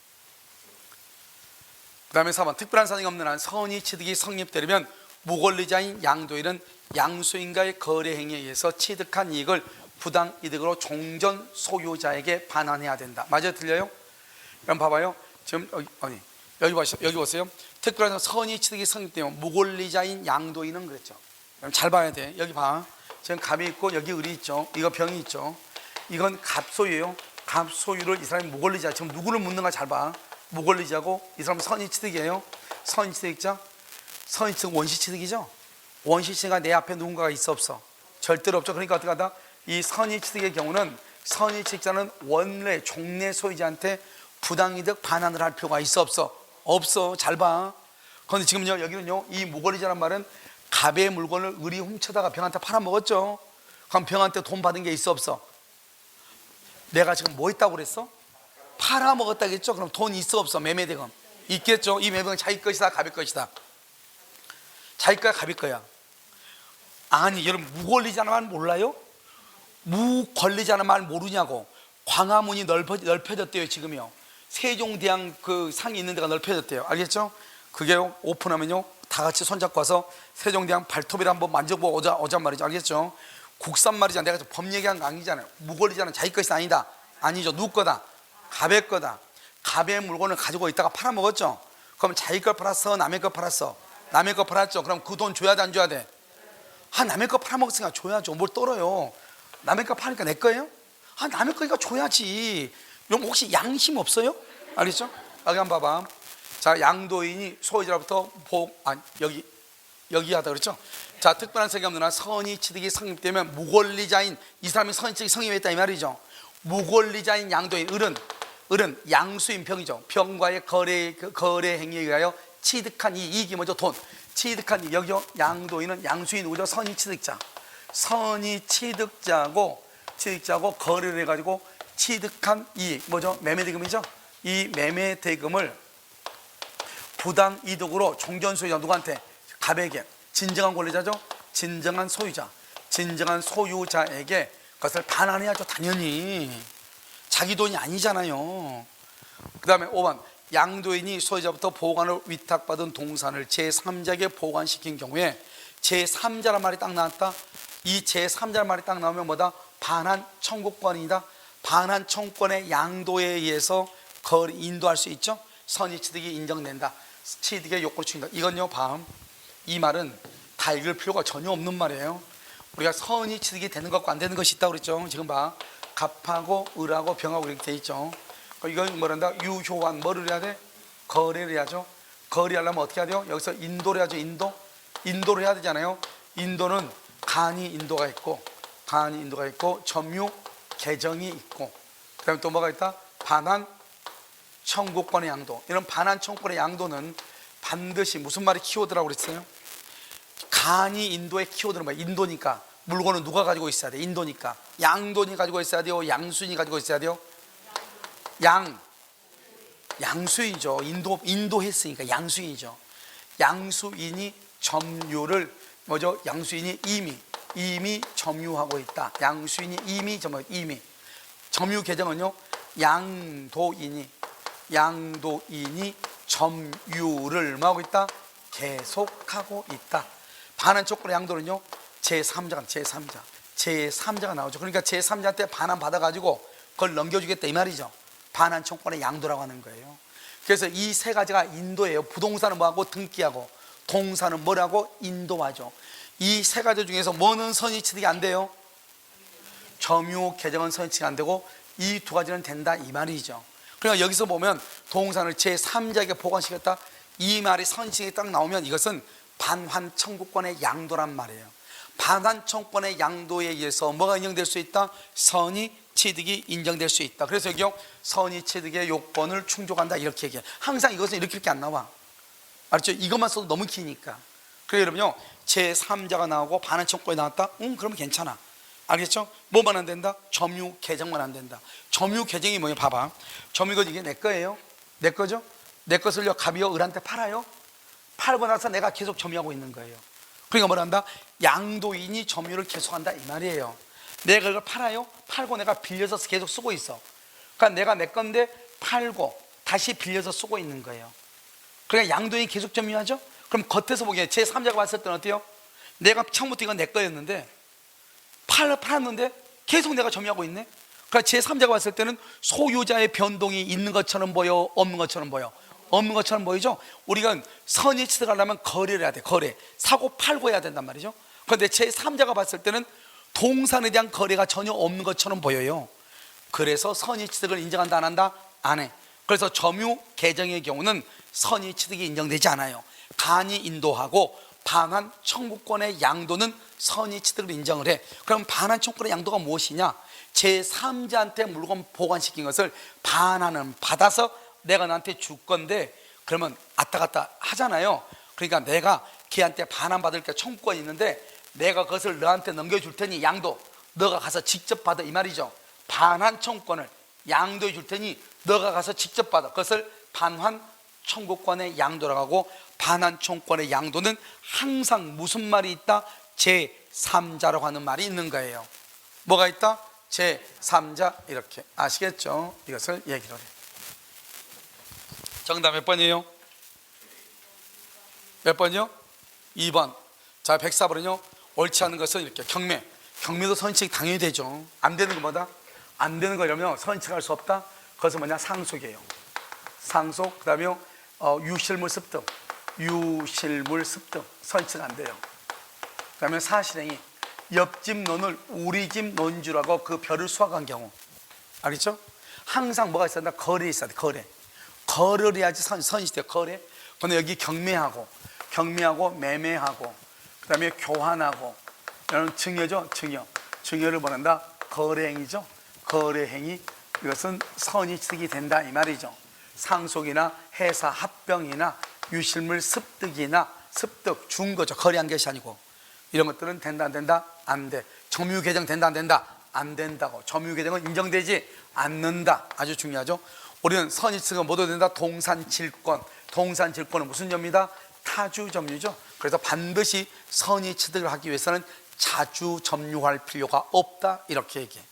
그 다음에 4번 특별한 사정이 없는 한 선의 취득이 성립되려면 무권리자인 양도인은 양수인과의 거래 행위에 의해서 취득한 이익을 부당 이득으로 종전 소유자에게 반환해야 된다. 맞아요? 들려요? 그럼 봐봐요. 지금 여기 보세요. 특별한 선의 취득이 성립되면 무권리자인 양도인은 그랬죠. 그럼 잘 봐야 돼. 여기 봐. 지금 갑이 있고 여기 을이 있죠. 이거 병이 있죠. 이건 갑소유예요. 갑소유를 이 사람이 무권리자. 지금 누구를 묻는가 잘 봐. 무권리자고 이 사람은 선의 취득이에요. 선의 취득자. 선의 취득 원시 취득이죠. 원시 취득가 내 앞에 누군가가 있어 없어? 절대로 없죠. 그러니까 어떻게 하다? 이 선의 취득의 경우는 선의 취득자는 원래 종래 소유자한테 부당이득 반환을 할 필요가 있어 없어? 없어. 잘 봐. 그런데 지금요 여기는요 이 무권리자란 말은 갑의 물건을 을이 훔쳐다가 병한테 팔아먹었죠. 그럼 병한테 돈 받은 게 있어 없어? 내가 지금 뭐 있다고 그랬어? 팔아먹었다겠죠? 그럼 돈 있어 없어? 매매대금 있겠죠? 이 매매대금 자기 것이다 갑의 것이다? 자기 거야 갑의 거야? 아니 여러분 무권리자는 말 몰라요? 무권리자는 말 모르냐고. 광화문이 넓혀졌대요. 지금요 세종대왕 그 상이 있는 데가 넓혀졌대요. 알겠죠? 그게 오픈하면요 다 같이 손잡고 와서 세종대왕 발톱이를 한번 만져보고 오잔 말이죠. 알겠죠? 국산 말이잖아. 내가 법 얘기한 거 아니잖아요. 무권리자는 자기 것이 아니다. 아니죠. 누구 거다? 갑의 거다. 갑의 물건을 가지고 있다가 팔아먹었죠. 그럼 자기 걸 팔았어? 남의 거 팔았어? 남의 거 팔았죠. 그럼 그 돈 줘야 돼 안 줘야 돼? 남의 거 팔아먹었으니까 줘야죠. 뭘 떨어요? 남의 거 파니까 내 거예요? 남의 거니까 줘야지. 그럼 혹시 양심 없어요? 알겠죠? 여기 한번 봐봐. 자, 양도인이 소유자로부터 여기 하다 그랬죠? 자, 특별한 사정이 없는 한 선의 취득이 성립되면 무권리자인 이 사람이 선의 취득이 성립했다 이 말이죠. 무권리자인 양도인 을은 양수인 병이죠. 병과의 거래 행위에 의하여 취득한 이익이 뭐죠? 돈. 취득한 이익. 여기죠. 양도인은 양수인 누구죠? 선의 취득자. 선의 취득자고 거래를 해가지고 취득한 이익 뭐죠? 매매대금이죠. 이 매매대금을 부당 이득으로 종전소유자 누구한테? 갑에게. 진정한 권리자죠. 진정한 소유자에게 그것을 반환해야죠. 당연히 자기 돈이 아니잖아요. 그 다음에 5번 양도인이 소유자부터 보관을 위탁받은 동산을 제3자에게 보관시킨 경우에 제3자란 말이 딱 나왔다. 이 제3자란 말이 딱 나오면 뭐다? 반환 청구권이다. 반환 청구권의 양도에 의해서 인도할 수 있죠. 선의 취득이 인정된다. 취득의 요건을 충족한다. 이건요 이 말은 다 읽을 필요가 전혀 없는 말이에요. 우리가 선의 취득이 되는 것과 안 되는 것이 있다고 그랬죠. 지금 봐. 갑하고 을하고 병하고 이렇게 돼 있죠. 이건 뭐란다? 유효한 뭐를 해야 돼? 거래를 해야죠. 거래하려면 어떻게 해야 돼요? 여기서 인도를 해야죠. 인도를 해야 되잖아요. 인도는 간이 인도가 있고 점유 계정이 있고, 그 다음에 또 뭐가 있다? 반환 청구권의 양도. 이런 반환 청구권의 양도는 반드시 무슨 말이 키워드라고 그랬어요? 간이 인도의 키워드는 뭐야? 인도니까 물건은 누가 가지고 있어야 돼? 인도니까 양돈이 가지고 있어야 돼요? 양수인이 가지고 있어야 돼요? 양수인이죠. 인도 했으니까 양수인이죠. 양수인이 점유를 뭐죠? 양수인이 이미 점유하고 있다. 양수인이 이미 점유 계정은요, 양도인이 점유를 뭐하고 있다? 계속하고 있다. 반환 청구권의 양도는요, 제3자가 나오죠. 그러니까 제3자한테 반환 받아가지고 그걸 넘겨주겠다 이 말이죠. 반환 청구권의 양도라고 하는 거예요. 그래서 이 세 가지가 인도예요. 부동산은 뭐하고? 등기하고, 동사는 뭐라고? 인도하죠. 이 세 가지 중에서 뭐는 선의취득이 안 돼요? 점유 계정은 선의취득이 안 되고 이 두 가지는 된다 이 말이죠. 그러니까 여기서 보면 동산을 제3자에게 보관시켰다, 이 말이 선의취득이 딱 나오면 이것은 반환 청구권의 양도란 말이에요. 반환 청구권의 양도에 의해서 뭐가 인정될 수 있다? 선의취득이 인정될 수 있다. 그래서 여기요, 선의취득의 요건을 충족한다 이렇게 얘기해요. 항상 이것은 이렇게 안 나와. 알았죠? 이것만 써도 너무 기니까. 그래서 여러분요, 제3자가 나오고 반환 청구권이 나왔다? 그러면 괜찮아. 알겠죠? 뭐만 안 된다? 점유 계정만 안 된다. 점유 계정이 뭐냐? 봐봐. 점유가 이게 내 거예요. 내 거죠? 내 것을요, 갑이요 을한테 팔아요. 팔고 나서 내가 계속 점유하고 있는 거예요. 그러니까 뭐라 한다? 양도인이 점유를 계속한다 이 말이에요. 내가 그걸 팔아요. 팔고 내가 빌려서 계속 쓰고 있어. 그러니까 내가 내 건데 팔고 다시 빌려서 쓰고 있는 거예요. 그러니까 양도인이 계속 점유하죠. 그럼 겉에서 보기에 제3자가 봤을 때는 어때요? 내가 처음부터 이건 내 거였는데 팔았는데 계속 내가 점유하고 있네. 그러니까 제3자가 봤을 때는 소유자의 변동이 있는 것처럼 보여, 없는 것처럼 보여? 없는 것처럼 보이죠? 우리가 선의취득 하려면 거래를 해야 돼. 거래, 사고 팔고 해야 된단 말이죠. 그런데 제3자가 봤을 때는 동산에 대한 거래가 전혀 없는 것처럼 보여요. 그래서 선의취득을 인정한다 안 한다? 안 해. 그래서 점유 계정의 경우는 선의취득이 인정되지 않아요. 간이 인도하고 반환 청구권의 양도는 선의취득을 인정을 해. 그럼 반환 청구권의 양도가 무엇이냐? 제3자한테 물건 보관시킨 것을 반환은 받아서 내가 나한테 줄 건데, 그러면 왔다 갔다 하잖아요. 그러니까 내가 걔한테 반환받을 게 청구권이 있는데 내가 그것을 너한테 넘겨줄 테니 양도, 너가 가서 직접 받아 이 말이죠. 반환 청구권을 양도해 줄 테니 너가 가서 직접 받아. 그것을 반환 청구권의 양도라고 하고, 반환 청구권의 양도는 항상 무슨 말이 있다? 제3자라고 하는 말이 있는 거예요. 뭐가 있다? 제3자. 이렇게 아시겠죠? 이것을 얘기를 해요. 정답 몇 번이에요? 몇 번이요? 2번. 자, 104번은요, 옳지 않은 것은 이렇게 경매도 선의취득 당연히 되죠. 안 되는 거 뭐다? 안 되는 거라면 선의취득할 수 없다? 그것은 뭐냐? 상속이에요. 상속. 그 다음에 유실물 습득 선의취득 안 돼요. 그 다음에 사실행위, 옆집 논을 우리 집 논주라고 그 별을 수확한 경우. 알겠죠? 항상 뭐가 있어야 된다? 거래 있어야 돼. 거래를 해야지 선의취득. 거래. 근데 여기 경매하고 매매하고 그 다음에 교환하고 이런 증여죠. 증여를 뭐란다? 거래행위죠. 거래행위, 이것은 선의취득이 된다 이 말이죠. 상속이나 해사 합병이나 유실물 습득이나 습득 준 거죠. 거래한 것이 아니고 이런 것들은 된다 안 된다? 안 돼. 점유 계정 된다 안 된다? 안 된다고. 점유 계정은 인정되지 않는다. 아주 중요하죠. 우리는 선의취득은 뭐도 된다? 동산질권은 무슨 점유다? 타주 점유죠. 그래서 반드시 선의취득을 하기 위해서는 자주 점유할 필요가 없다 이렇게 얘기해.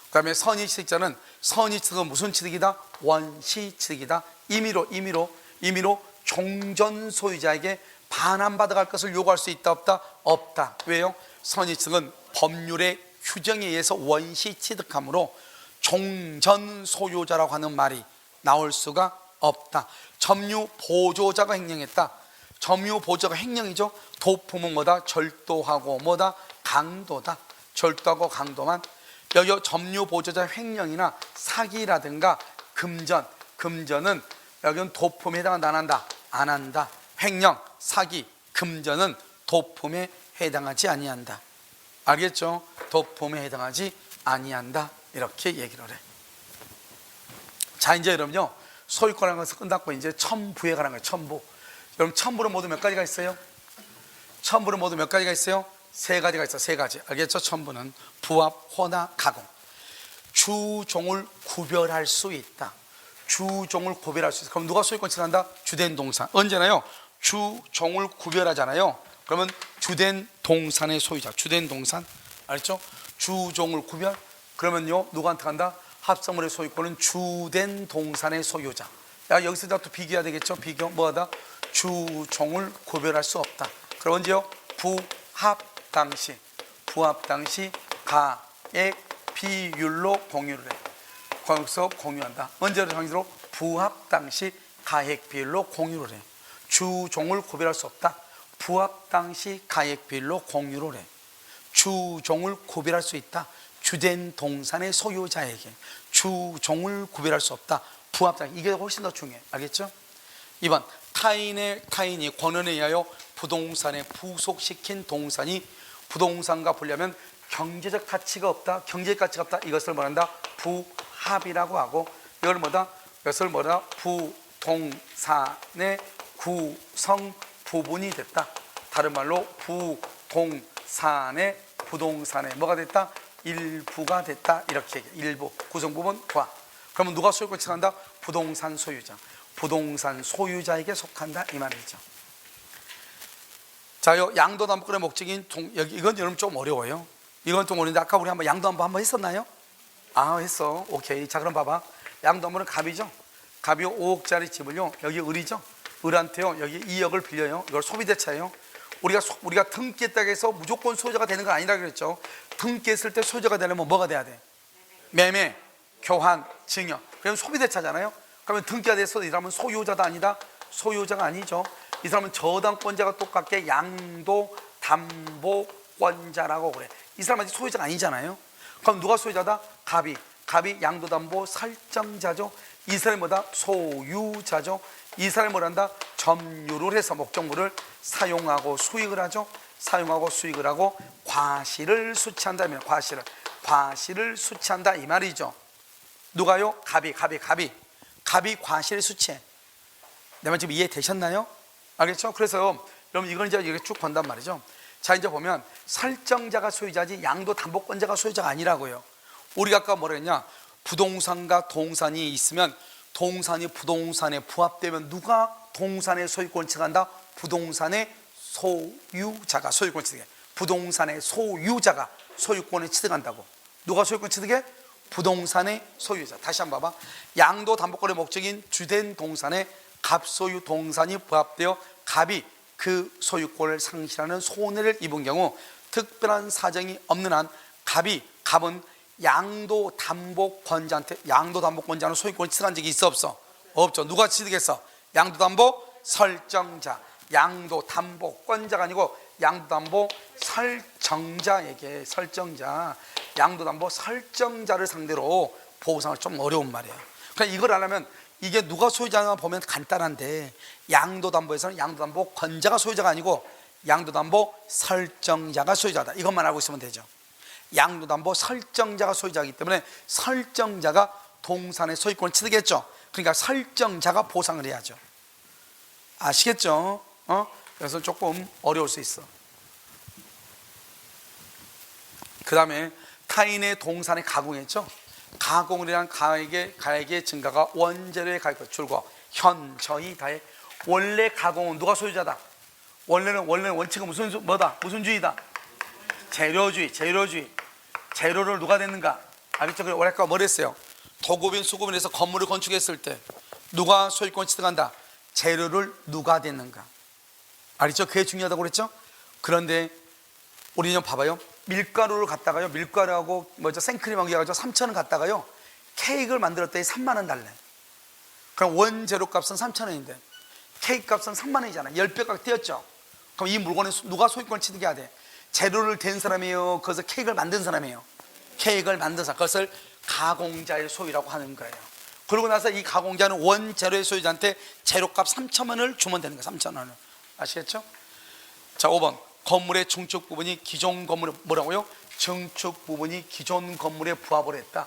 그 다음에 선의취득자는 선의취득은 무슨 취득이다? 원시취득이다. 임의로 종전 소유자에게 반환받아갈 것을 요구할 수 있다 없다? 없다. 왜요? 선의취득은 법률의 규정에 의해서 원시취득하므로 종전 소유자라고 하는 말이 나올 수가 없다. 점유 보조자가 횡령했다. 점유 보조자가 횡령이죠. 도품은 뭐다? 절도하고 뭐다? 강도다. 절도하고 강도만. 여기 점유 보조자 횡령이나 사기라든가 금전, 금전은 여기는 도품에 해당한다 안 한다? 안 한다. 횡령, 사기, 금전은 도품에 해당하지 아니한다. 알겠죠? 도품에 해당하지 아니한다. 이렇게 얘기를 해. 자, 이제 여러분요, 소유권이라는 것을 끝났고 이제 첨부에 관한 거예요. 첨부. 여러분, 첨부는 모두 몇 가지가 있어요? 첨부는 모두 몇 가지가 있어요? 세 가지가 있어. 세 가지. 알겠죠? 첨부는 부합, 혼화, 가공. 주종을 구별할 수 있다. 주종을 구별할 수 있어. 그럼 누가 소유권 취득한다? 주된 동산. 언제나요? 주종을 구별하잖아요. 그러면 주된 동산의 소유자. 주된 동산. 알죠? 주종을 구별. 그러면요, 누구한테 간다? 합성물의 소유권은 주된 동산의 소유자. 야, 여기서 또 비교해야 되겠죠? 비교. 뭐하다? 주종을 구별할 수 없다. 그럼 언제요? 부합 당시. 부합 당시 가액 비율로 공유를 해. 거기서 공유한다. 언제로 정의로? 부합 당시 가액 비율로 공유를 해. 주종을 구별할 수 없다. 부합 당시 가액 비율로 공유를 해. 주종을 구별할 수 있다. 주된 동산의 소유자에게. 주종을 구별할 수 없다. 부합 당시. 이게 훨씬 더 중요해. 알겠죠? 2번, 타인이 권한에 의하여 부동산에 부속시킨 동산이 부동산과 보려면 경제적 가치가 없다. 경제적 가치가 없다. 이것을 뭐란다? 부합이라고 하고, 이걸 뭐다? 이것을 뭐다? 부동산의 구성 부분이 됐다. 다른 말로 부동산의 뭐가 됐다? 일부가 됐다. 이렇게 얘기해. 일부, 구성 부분, 부합. 그러면 누가 소유권 취득한다? 부동산 소유자. 부동산 소유자에게 속한다. 이 말이죠. 자, 양도담보권의 목적인 이건 여러분 좀 어려워요. 이건 좀 어려운데 아까 우리 양도담보 한번 했었나요? 아, 했어. 오케이. 자, 그럼 봐봐. 양도담보는 갑이죠. 갑이 5억짜리 집을요, 여기 을이죠. 을한테요, 여기 2억을 빌려요. 이걸 소비대차예요. 우리가 등기했다고 해서 무조건 소유자가 되는 건 아니라 그랬죠. 등기했을 때 소유자가 되려면 뭐가 돼야 돼? 매매, 교환, 증여. 그럼 소비대차잖아요. 그러면 등기가 돼서 이 사람은 소유자도 아니다? 소유자가 아니죠. 이 사람은 저당권자가 똑같게 양도담보권자라고 그래. 이 사람은 아직 소유자가 아니잖아요. 그럼 누가 소유자다? 갑이 양도담보 설정자죠. 이 사람이 뭐다? 소유자죠. 이 사람이 뭐란다? 점유를 해서 목적물을 사용하고 수익을 하죠. 사용하고 수익을 하고 과실을 수취한다면 과실을 수취한다 이 말이죠. 누가요? 갑이 과실을 수취해. 내 말 지금 이해되셨나요? 알겠죠? 그래서 여러분 이건 이제 이렇게 쭉 본단 말이죠. 자, 이제 보면 설정자가 소유자지 양도담보권자가 소유자가 아니라고요. 우리가 아까 뭐라 했냐? 부동산과 동산이 있으면 동산이 부동산에 부합되면 누가 동산의 소유권을 취득한다? 부동산의 소유자가 소유권을 취득해. 부동산의 소유자가 소유권을 취득한다고. 누가 소유권 취득해? 부동산의 소유자. 다시 한번 봐봐. 양도담보권의 목적인 주된 동산에 갑소유 동산이 부합되어 갑이 그 소유권을 상실하는 손해를 입은 경우 특별한 사정이 없는 한 갑은 양도담보권자는 소유권을 취득한 적이 있어 없어? 없죠. 누가 취득했어? 양도담보 설정자. 양도담보권자가 아니고 양도담보 설정자에게 양도담보 설정자를 상대로 보상을 좀 어려운 말이에요. 그러니까 이걸 하려면 이게 누가 소유자가 보면 간단한데 양도담보에서는 양도담보권자가 소유자가 아니고 양도담보 설정자가 소유자다. 이것만 알고 있으면 되죠. 양도담보 설정자가 소유자이기 때문에 설정자가 동산의 소유권을 취득했죠. 그러니까 설정자가 보상을 해야죠. 아시겠죠? 그래서 조금 어려울 수 있어. 그 다음에 타인의 동산에 가공했죠. 가공을 위한 가액의 증가가 원재료의 가격과 줄고 현저히 다해. 원래 가공은 누가 소유자다? 원래는 원칙은 무슨 주의다? 재료주의. 재료를 누가 냈는가? 알겠죠? 그래, 원래 아까 뭘 했어요? 도급인 수급인 해서 건물을 건축했을 때 누가 소유권 취득한다? 재료를 누가 냈는가? 알겠죠? 그게 중요하다고 그랬죠? 그런데 우리 좀 봐봐요. 밀가루를 갖다가요, 밀가루하고 생크림하고 해가지고 3,000원 갖다가요 케이크를 만들었더니 3만 원 달래. 그럼 원재료 값은 3,000원인데 케이크 값은 3만 원이잖아. 10배 가격 뛰었죠. 그럼 이 물건에 누가 소유권을 취득해야 돼? 재료를 댄 사람이에요? 그것을 케이크를 만든 사람이에요? 케이크를 만든 사람. 그것을 가공자의 소유라고 하는 거예요. 그러고 나서 이 가공자는 원재료의 소유자한테 재료값 3,000원을 주면 되는 거예요. 3,000원을. 아시겠죠? 자, 5번. 건물의 중축 부분이 기존 건물에 뭐라고요? 증축 부분이 기존 건물에 부합을 했다.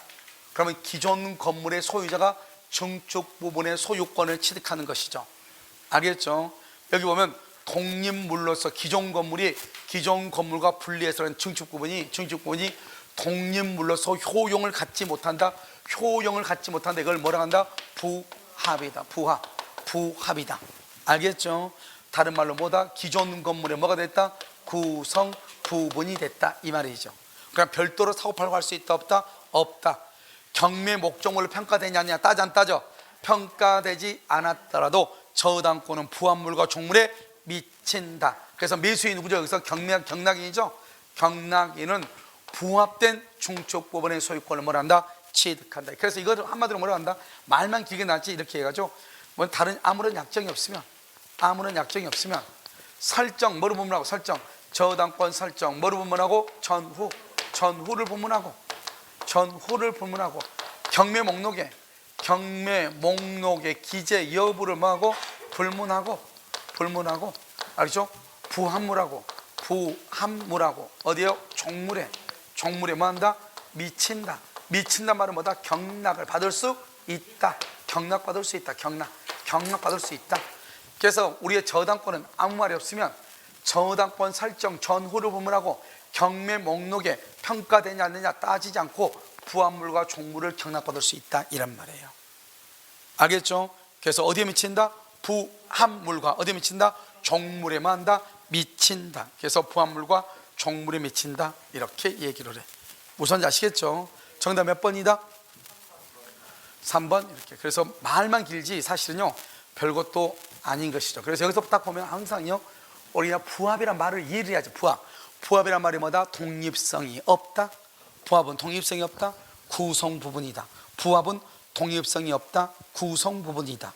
그러면 기존 건물의 소유자가 증축 부분의 소유권을 취득하는 것이죠. 알겠죠? 여기 보면 독립물로서 기존 건물이 기존 건물과 분리해서 증축 부분이 독립물로서 효용을 갖지 못한다. 효용을 갖지 못한다. 이걸 뭐라 한다? 부합이다. 부합이다. 알겠죠? 다른 말로 뭐다? 기존 건물에 뭐가 됐다? 구성 부분이 됐다. 이 말이죠. 그냥 별도로 사고팔고 할 수 있다 없다? 없다. 경매 목적물로 평가되냐 따져 안 따져? 평가되지 않았더라도 저당권은 부합물과 종물에 미친다. 그래서 매수인이 누구죠? 여기서 경락인이죠. 경락인은 부합된 중축 부분의 소유권을 뭐란다? 취득한다. 그래서 이거를 한마디로 뭐라 한다? 말만 길게 나지 이렇게 해가지고 뭐 다른 아무런 약정이 없으면 설정 뭐로 부문하고 설정 저당권 설정 뭐로 부문하고 전후를 부문하고 경매 목록에 기재 여부를 뭐하고 불문하고 알죠? 부합물하고 어디에요? 종물에 뭐한다? 미친다 말은 뭐다? 경락을 받을 수 있다. 경락받을 수 있다. 그래서 우리의 저당권은 아무 말이 없으면 저당권 설정 전후를 부문하고 경매 목록에 평가되냐 안 되냐 따지지 않고 부합물과 종물을 경락받을 수 있다. 이란 말이에요. 알겠죠? 그래서 어디에 미친다? 부합물과 어디에 미친다? 종물에만 한다? 미친다. 그래서 부합물과 종물에 미친다. 이렇게 얘기를 해. 무슨 아시겠죠? 정답 몇 번이다? 3번. 이렇게. 그래서 말만 길지 사실은요 별것도 아닌 것이죠. 그래서 여기서 딱 보면 항상요 우리가 부합이란 말을 이해를 해야죠. 부합이란 말이 뭐다? 독립성이 없다. 부합은 독립성이 없다. 구성 부분이다. 부합은 독립성이 없다. 구성 부분이다.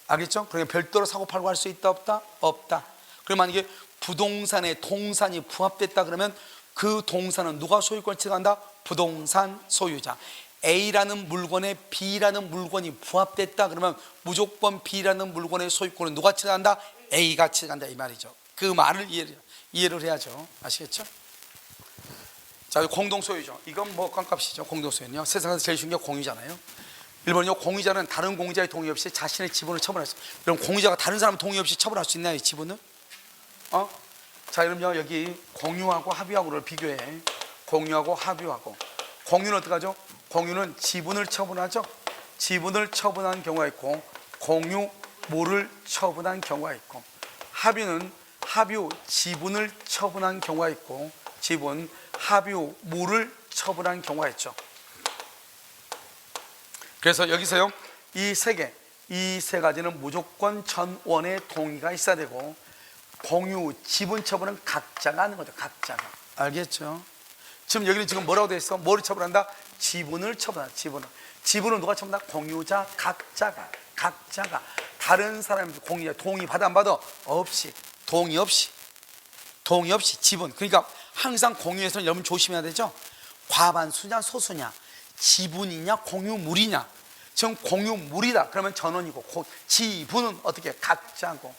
알겠죠? 그러니까 별도로 사고 팔고 할 수 있다 없다? 없다. 그럼 만약에 부동산에 동산이 부합됐다 그러면 그 동산은 누가 소유권을 취득한다? 부동산 소유자. A라는 물건에 B라는 물건이 부합됐다 그러면 무조건 B라는 물건의 소유권은 누가 취득한다? A가 취득한다 이 말이죠. 그 말을 이해를 해야죠. 아시겠죠? 자, 공동소유죠. 이건 뭐 깜값이죠. 공동소유는요 세상에서 제일 쉬운 게 공유잖아요. 일본은요 공유자는 다른 공유자의 동의 없이 자신의 지분을 처분할 수 있어요. 그럼 공유자가 다른 사람 동의 없이 처분할 수 있나요? 이 지분을? 자, 그럼요 여기 공유하고 합의하고를 비교해. 공유하고 합의하고. 공유는 어떻게 하죠? 공유는 지분을 처분하죠. 지분을 처분한 경우가 있고 공유물을 처분한 경우가 있고, 합의는 합유 지분을 처분한 경우가 있고 지분 합유물을 처분한 경우가 있죠. 그래서 여기서요 이 세 가지는 무조건 전원의 동의가 있어야 되고 공유 지분 처분은 각자가 하는 거죠. 각자가. 알겠죠? 지금 여기는 지금 뭐라고 되어 있어? 뭐를 처분한다? 지분을 처분한다. 지분은 누가 처분한다? 공유자 각자가 다른 사람이 공유자 동의 받아 안 받아? 동의 없이 지분. 그러니까 항상 공유에서는 여러분 조심해야 되죠. 과반수냐 소수냐, 지분이냐 공유물이냐. 지금 공유물이다 그러면 전원이고 지분은 어떻게? 각자고.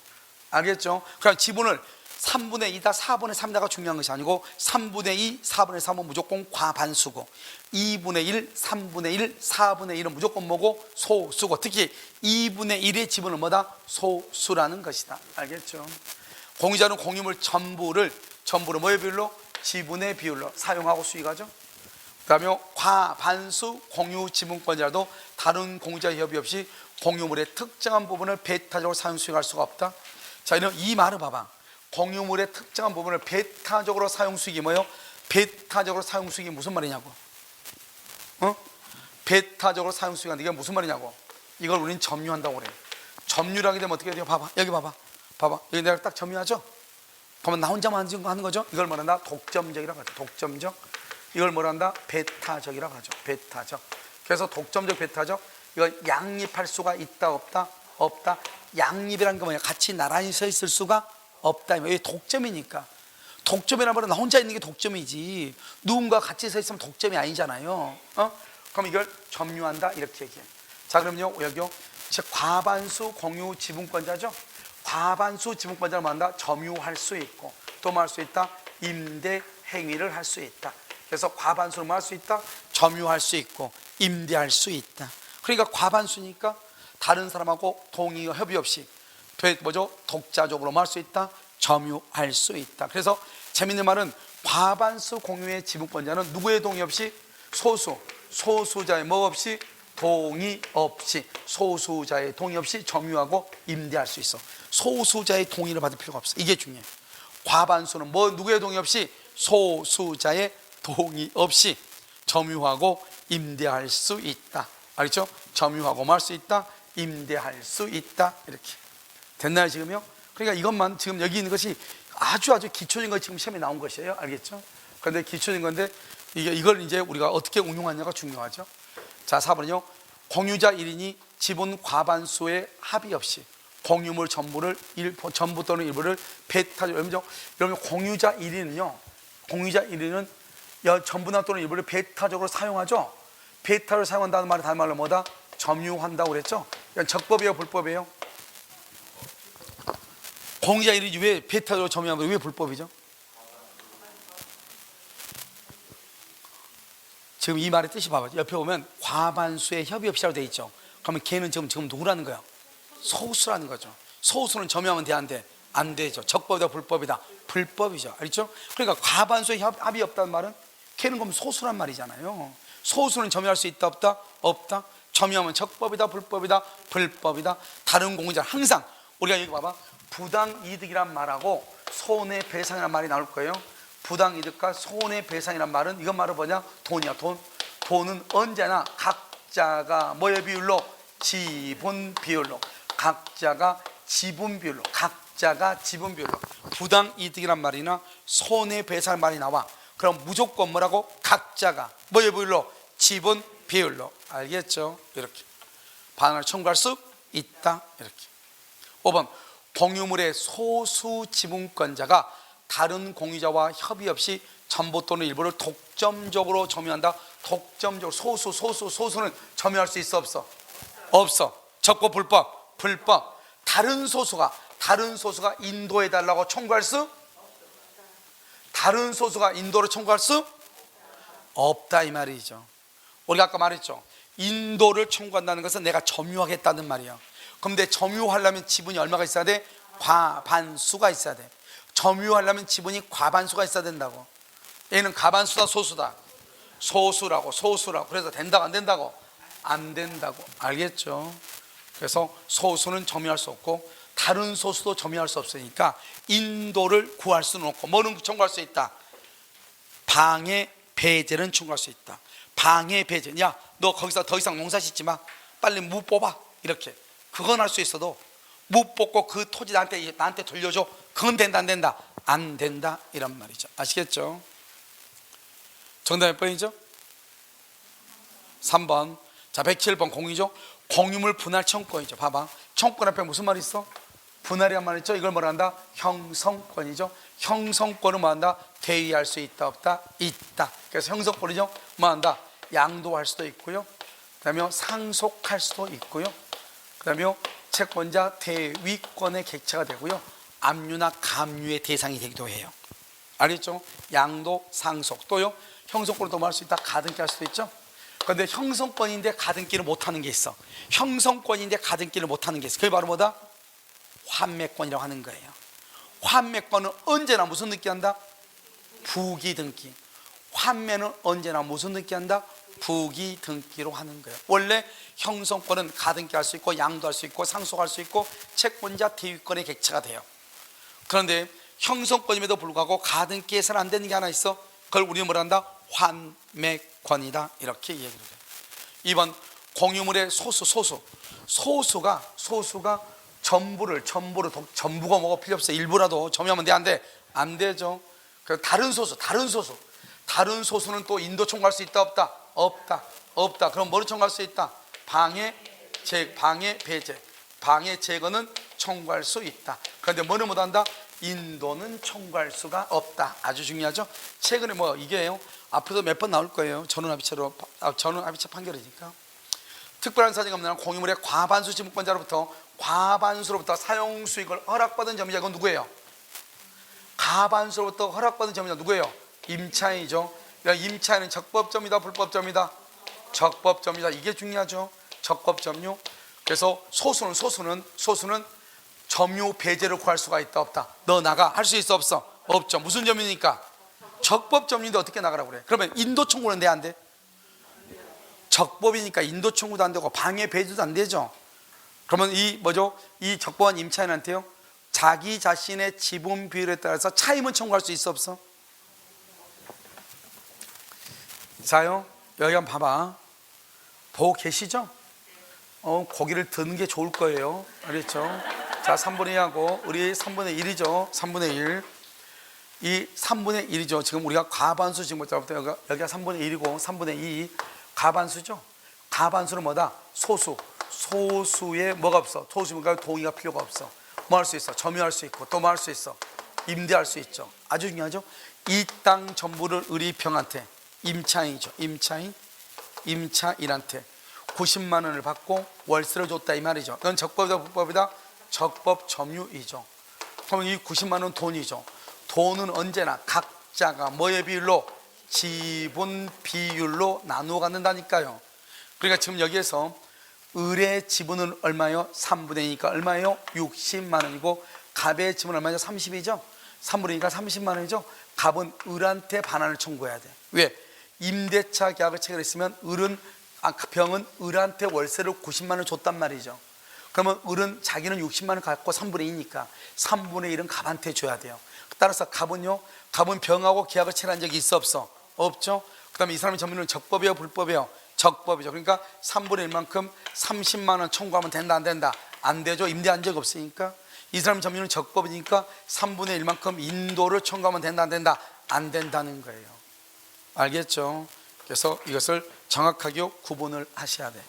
알겠죠? 그럼 지분을 3분의 2다 4분의 3다가 중요한 것이 아니고 3분의 2, 4분의 3은 무조건 과반수고 2분의 1, 3분의 1, 4분의 1은 무조건 뭐고? 소수고. 특히 2분의 1의 지분은 뭐다? 소수라는 것이다. 알겠죠? 공유자는 공유물 전부를 뭐의 비율로? 지분의 비율로 사용하고 수익하죠. 그 다음에 과반수 공유 지분권자도 다른 공유자 협의 없이 공유물의 특정한 부분을 배타적으로 사용 수익할 수가 없다. 자, 이런 이 말을 봐봐. 공유물의 특정한 부분을 배타적으로 사용 수익이 뭐예요? 배타적으로 사용 수익이 무슨 말이냐고. 배타적으로 사용 수익한다. 이게 무슨 말이냐고. 이걸 우리는 점유한다고 그래. 점유를 하게 되면 어떻게 돼요? 봐봐. 여기 봐봐. 여기 내가 딱 점유하죠? 그러면 나 혼자만 하는 거죠? 이걸 뭐란다? 독점적이라고 하죠. 독점적. 이걸 뭐란다? 배타적이라고 하죠. 배타적. 그래서 독점적, 배타적. 이거 양립할 수가 있다 없다? 없다. 양립이라는 게 뭐냐? 같이 나란히 서 있을 수가 없다. 왜? 독점이니까. 독점이란 말은 나 혼자 있는 게 독점이지 누군가 같이 서 있으면 독점이 아니잖아요. 그럼 이걸 점유한다 이렇게 얘기해. 자, 그럼요, 여기요. 즉, 과반수 공유 지분권자죠. 과반수 지분권자를 만나 점유할 수 있고, 또 뭐 할 수 있다? 임대 행위를 할 수 있다. 그래서 과반수를 뭐 할 수 있다? 점유할 수 있고, 임대할 수 있다. 그러니까 과반수니까 다른 사람하고 동의와 협의 없이 독자적으로 뭐 할 수 있다? 점유할 수 있다. 그래서 재밌는 말은 과반수 공유의 지분권자는 누구의 동의 없이? 소수자의 뭐 없이? 동의 없이, 소수자의 동의 없이 점유하고 임대할 수 있어. 소수자의 동의를 받을 필요가 없어. 이게 중요해. 과반수는 뭐 누구의 동의 없이? 소수자의 동의 없이 점유하고 임대할 수 있다. 알겠죠? 점유하고 뭐 할 수 있다? 임대할 수 있다. 이렇게 됐나요 지금요? 그러니까 이것만 지금 여기 있는 것이 아주 기초적인 거 지금 시험에 나온 것이에요. 알겠죠? 그런데 기초적인 건데 이걸 이제 우리가 어떻게 응용하냐가 중요하죠. 자, 4번은요. 공유자 1인이 지분 과반수의 합의 없이 공유물 전부 또는 일부를 배타적으로, 여러분 공유자 1인은요. 공유자 1인은 전부나 또는 일부를 배타적으로 사용하죠. 배타를 사용한다는 말은 다른 말로 뭐다? 점유한다고 그랬죠. 이건 적법이에요, 불법이에요? 공유자 1인이 왜 배타적으로 점유하면 왜 불법이죠? 지금 이 말의 뜻이 봐봐. 옆에 보면 과반수의 협의 없이라고 되어 있죠. 그러면 걔는 지금 누구라는 거야? 소수라는 거죠. 소수는 점유하면 돼, 안 돼? 안 되죠. 적법이다, 불법이다? 불법이죠. 알겠죠? 그러니까 과반수의 합의 없다는 말은 걔는 그럼 소수란 말이잖아요. 소수는 점유할 수 있다, 없다? 없다. 점유하면 적법이다, 불법이다? 불법이다. 다른 공유자는 항상 우리가 여기 봐봐. 부당이득이란 말하고 손해배상이란 말이 나올 거예요. 부당이득과 손해배상이란 말은 이건 말은 뭐냐? 돈이야, 돈. 돈은 언제나 각자가 뭐의 비율로? 지분 비율로. 각자가 지분 비율로. 부당이득이란 말이나 손해배상 말이 나와. 그럼 무조건 뭐라고? 각자가 뭐의 비율로? 지분 비율로. 알겠죠? 이렇게 반환을 청구할 수 있다. 이렇게. 5번 공유물의 소수 지분권자가 다른 공유자와 협의 없이 전부 또는 일부를 독점적으로 점유한다. 독점적으로. 소수는 점유할 수 있어, 없어? 없어. 적법, 불법? 불법. 다른 소수가 인도해 달라고 청구할 수? 다른 소수가 인도를 청구할 수? 없다, 이 말이죠. 우리가 아까 말했죠. 인도를 청구한다는 것은 내가 점유하겠다는 말이야. 그럼 내 점유하려면 지분이 얼마가 있어야 돼? 과반수가 있어야 돼. 점유하려면 지분이 과반수가 있어야 된다고. 얘는 과반수다, 소수다? 소수라고. 그래서 된다고, 안 된다고? 안 된다고. 알겠죠? 그래서 소수는 점유할 수 없고 다른 소수도 점유할 수 없으니까 인도를 구할 수는 없고 뭐는 청구할 수 있다? 방해 배제는 청구할 수 있다. 방해 배제. 야, 너 거기서 더 이상 농사 짓지 마. 빨리 무 뽑아. 이렇게. 그건 할 수 있어도 무 뽑고 그 토지 나한테 돌려줘. 그건 된다, 안 된다? 안 된다. 이런 말이죠. 아시겠죠? 정답 몇 번이죠? 3번. 자, 107번 공유죠. 공유물 분할 청구권이죠. 봐봐. 청구권 앞에 무슨 말이 있어? 분할이란 말 있죠. 이걸 뭐라 한다? 형성권이죠. 형성권은 뭐 한다? 대위할 수 있다, 없다? 있다. 그래서 형성권이죠. 뭐 한다? 양도할 수도 있고요. 그 다음에 상속할 수도 있고요. 그 다음에 채권자 대위권의 객체가 되고요. 압류나 감류의 대상이 되기도 해요. 알겠죠? 양도, 상속. 또요, 형성권을 또 뭐 할 수 있다? 가등기 할 수도 있죠. 그런데 형성권인데 가등기를 못하는 게 있어. 형성권인데 가등기를 못하는 게 있어. 그게 바로 뭐다? 환매권이라고 하는 거예요. 환매권은 언제나 무슨 느끼한다? 부기등기. 환매는 언제나 무슨 느끼한다? 부기등기로 하는 거예요. 원래 형성권은 가등기 할 수 있고 양도할 수 있고 상속할 수 있고 채권자 대위권의 객체가 돼요. 그런데 형성권임에도 불구하고 가등기에서는 안 되는 게 하나 있어. 그걸 우리는 뭐라 한다? 환매권이다. 이렇게 얘기를 해요. 2번 공유물의 소수가 전부가 뭐가 필요 없어. 일부라도 점유하면 돼, 안 돼? 안 되죠. 그래서 다른 소수는 또 인도 청구할 수 있다, 없다? 없다. 그럼 뭐를 청구할 수 있다? 방해 배제. 방해 제거는 청구할 수 있다. 그런데 뭐는 못한다? 인도는 청구할 수가 없다. 아주 중요하죠. 최근에 이게요, 앞으로도 몇 번 나올 거예요. 전원합의체 판결이니까. 특별한 사정이 없는 한 공유물의 과반수 지목권자로부터 과반수로부터 사용 수익을 허락받은 점유자, 이건 누구예요? 과반수로부터 허락받은 점유자 누구예요? 임차인이죠. 임차인은 적법점이다, 불법점이다? 적법점이다. 이게 중요하죠. 적법점유. 그래서 소수는 점유 배제를 구할 수가 있다, 없다? 너 나가. 할 수 있어, 없어? 없죠. 무슨 점유니까? 적법점유인데 어떻게 나가라고 그래? 그러면 인도 청구는 돼, 안 돼? 적법이니까 인도 청구도 안 되고 방해 배제도 안 되죠. 그러면 이 적법한 임차인한테요, 자기 자신의 지분 비율에 따라서 차임은 청구할 수 있어, 없어? 자요, 여기 한번 봐봐. 보고 계시죠? 고기를 드는 게 좋을 거예요. 알겠죠? 자, 3분의 2하고 우리 3분의 1이죠. 3분의 1. 이 3분의 1이죠. 지금 우리가 과반수 지목자부터 여기가 3분의 1이고 3분의 2 과반수죠. 과반수는 뭐다? 소수에 뭐가 없어? 소수니까 동의가 필요가 없어. 뭐 할 수 있어? 점유할 수 있고 또 뭐 할 수 있어? 임대할 수 있죠. 아주 중요하죠. 이 땅 전부를 의리평한테, 임차인이죠. 임차인한테 90만 원을 받고 월세를 줬다 이 말이죠. 이건 적법이다, 불법이다? 적법 점유이죠. 그러면 이 90만 원 돈이죠. 돈은 언제나 각자가 뭐의 비율로? 지분 비율로 나누어 갖는다니까요. 그러니까 지금 여기에서 을의 지분은 얼마요? 3분의 2니까 얼마예요? 60만 원이고 갑의 지분은 얼마죠? 30이죠. 3분의 2가 30만 원이죠. 갑은 을한테 반환을 청구해야 돼. 왜? 임대차 계약을 체결했으면 병은 을한테 월세를 90만 원 줬단 말이죠. 그러면 을은 자기는 60만 원 갖고 3분의 2니까 3분의 1은 갑한테 줘야 돼요. 따라서 갑은 병하고 계약을 체결한 적이 있어, 없어? 없죠. 그 다음에 이 사람의 점유는 적법이에요, 불법이에요? 적법이죠. 그러니까 3분의 1만큼 30만 원 청구하면 된다, 안 된다? 안 되죠. 임대한 적 없으니까. 이 사람 점유는 적법이니까 3분의 1만큼 인도를 청구하면 된다, 안 된다? 안 된다는 거예요. 알겠죠? 그래서 이것을 정확하게 구분을 하셔야 돼.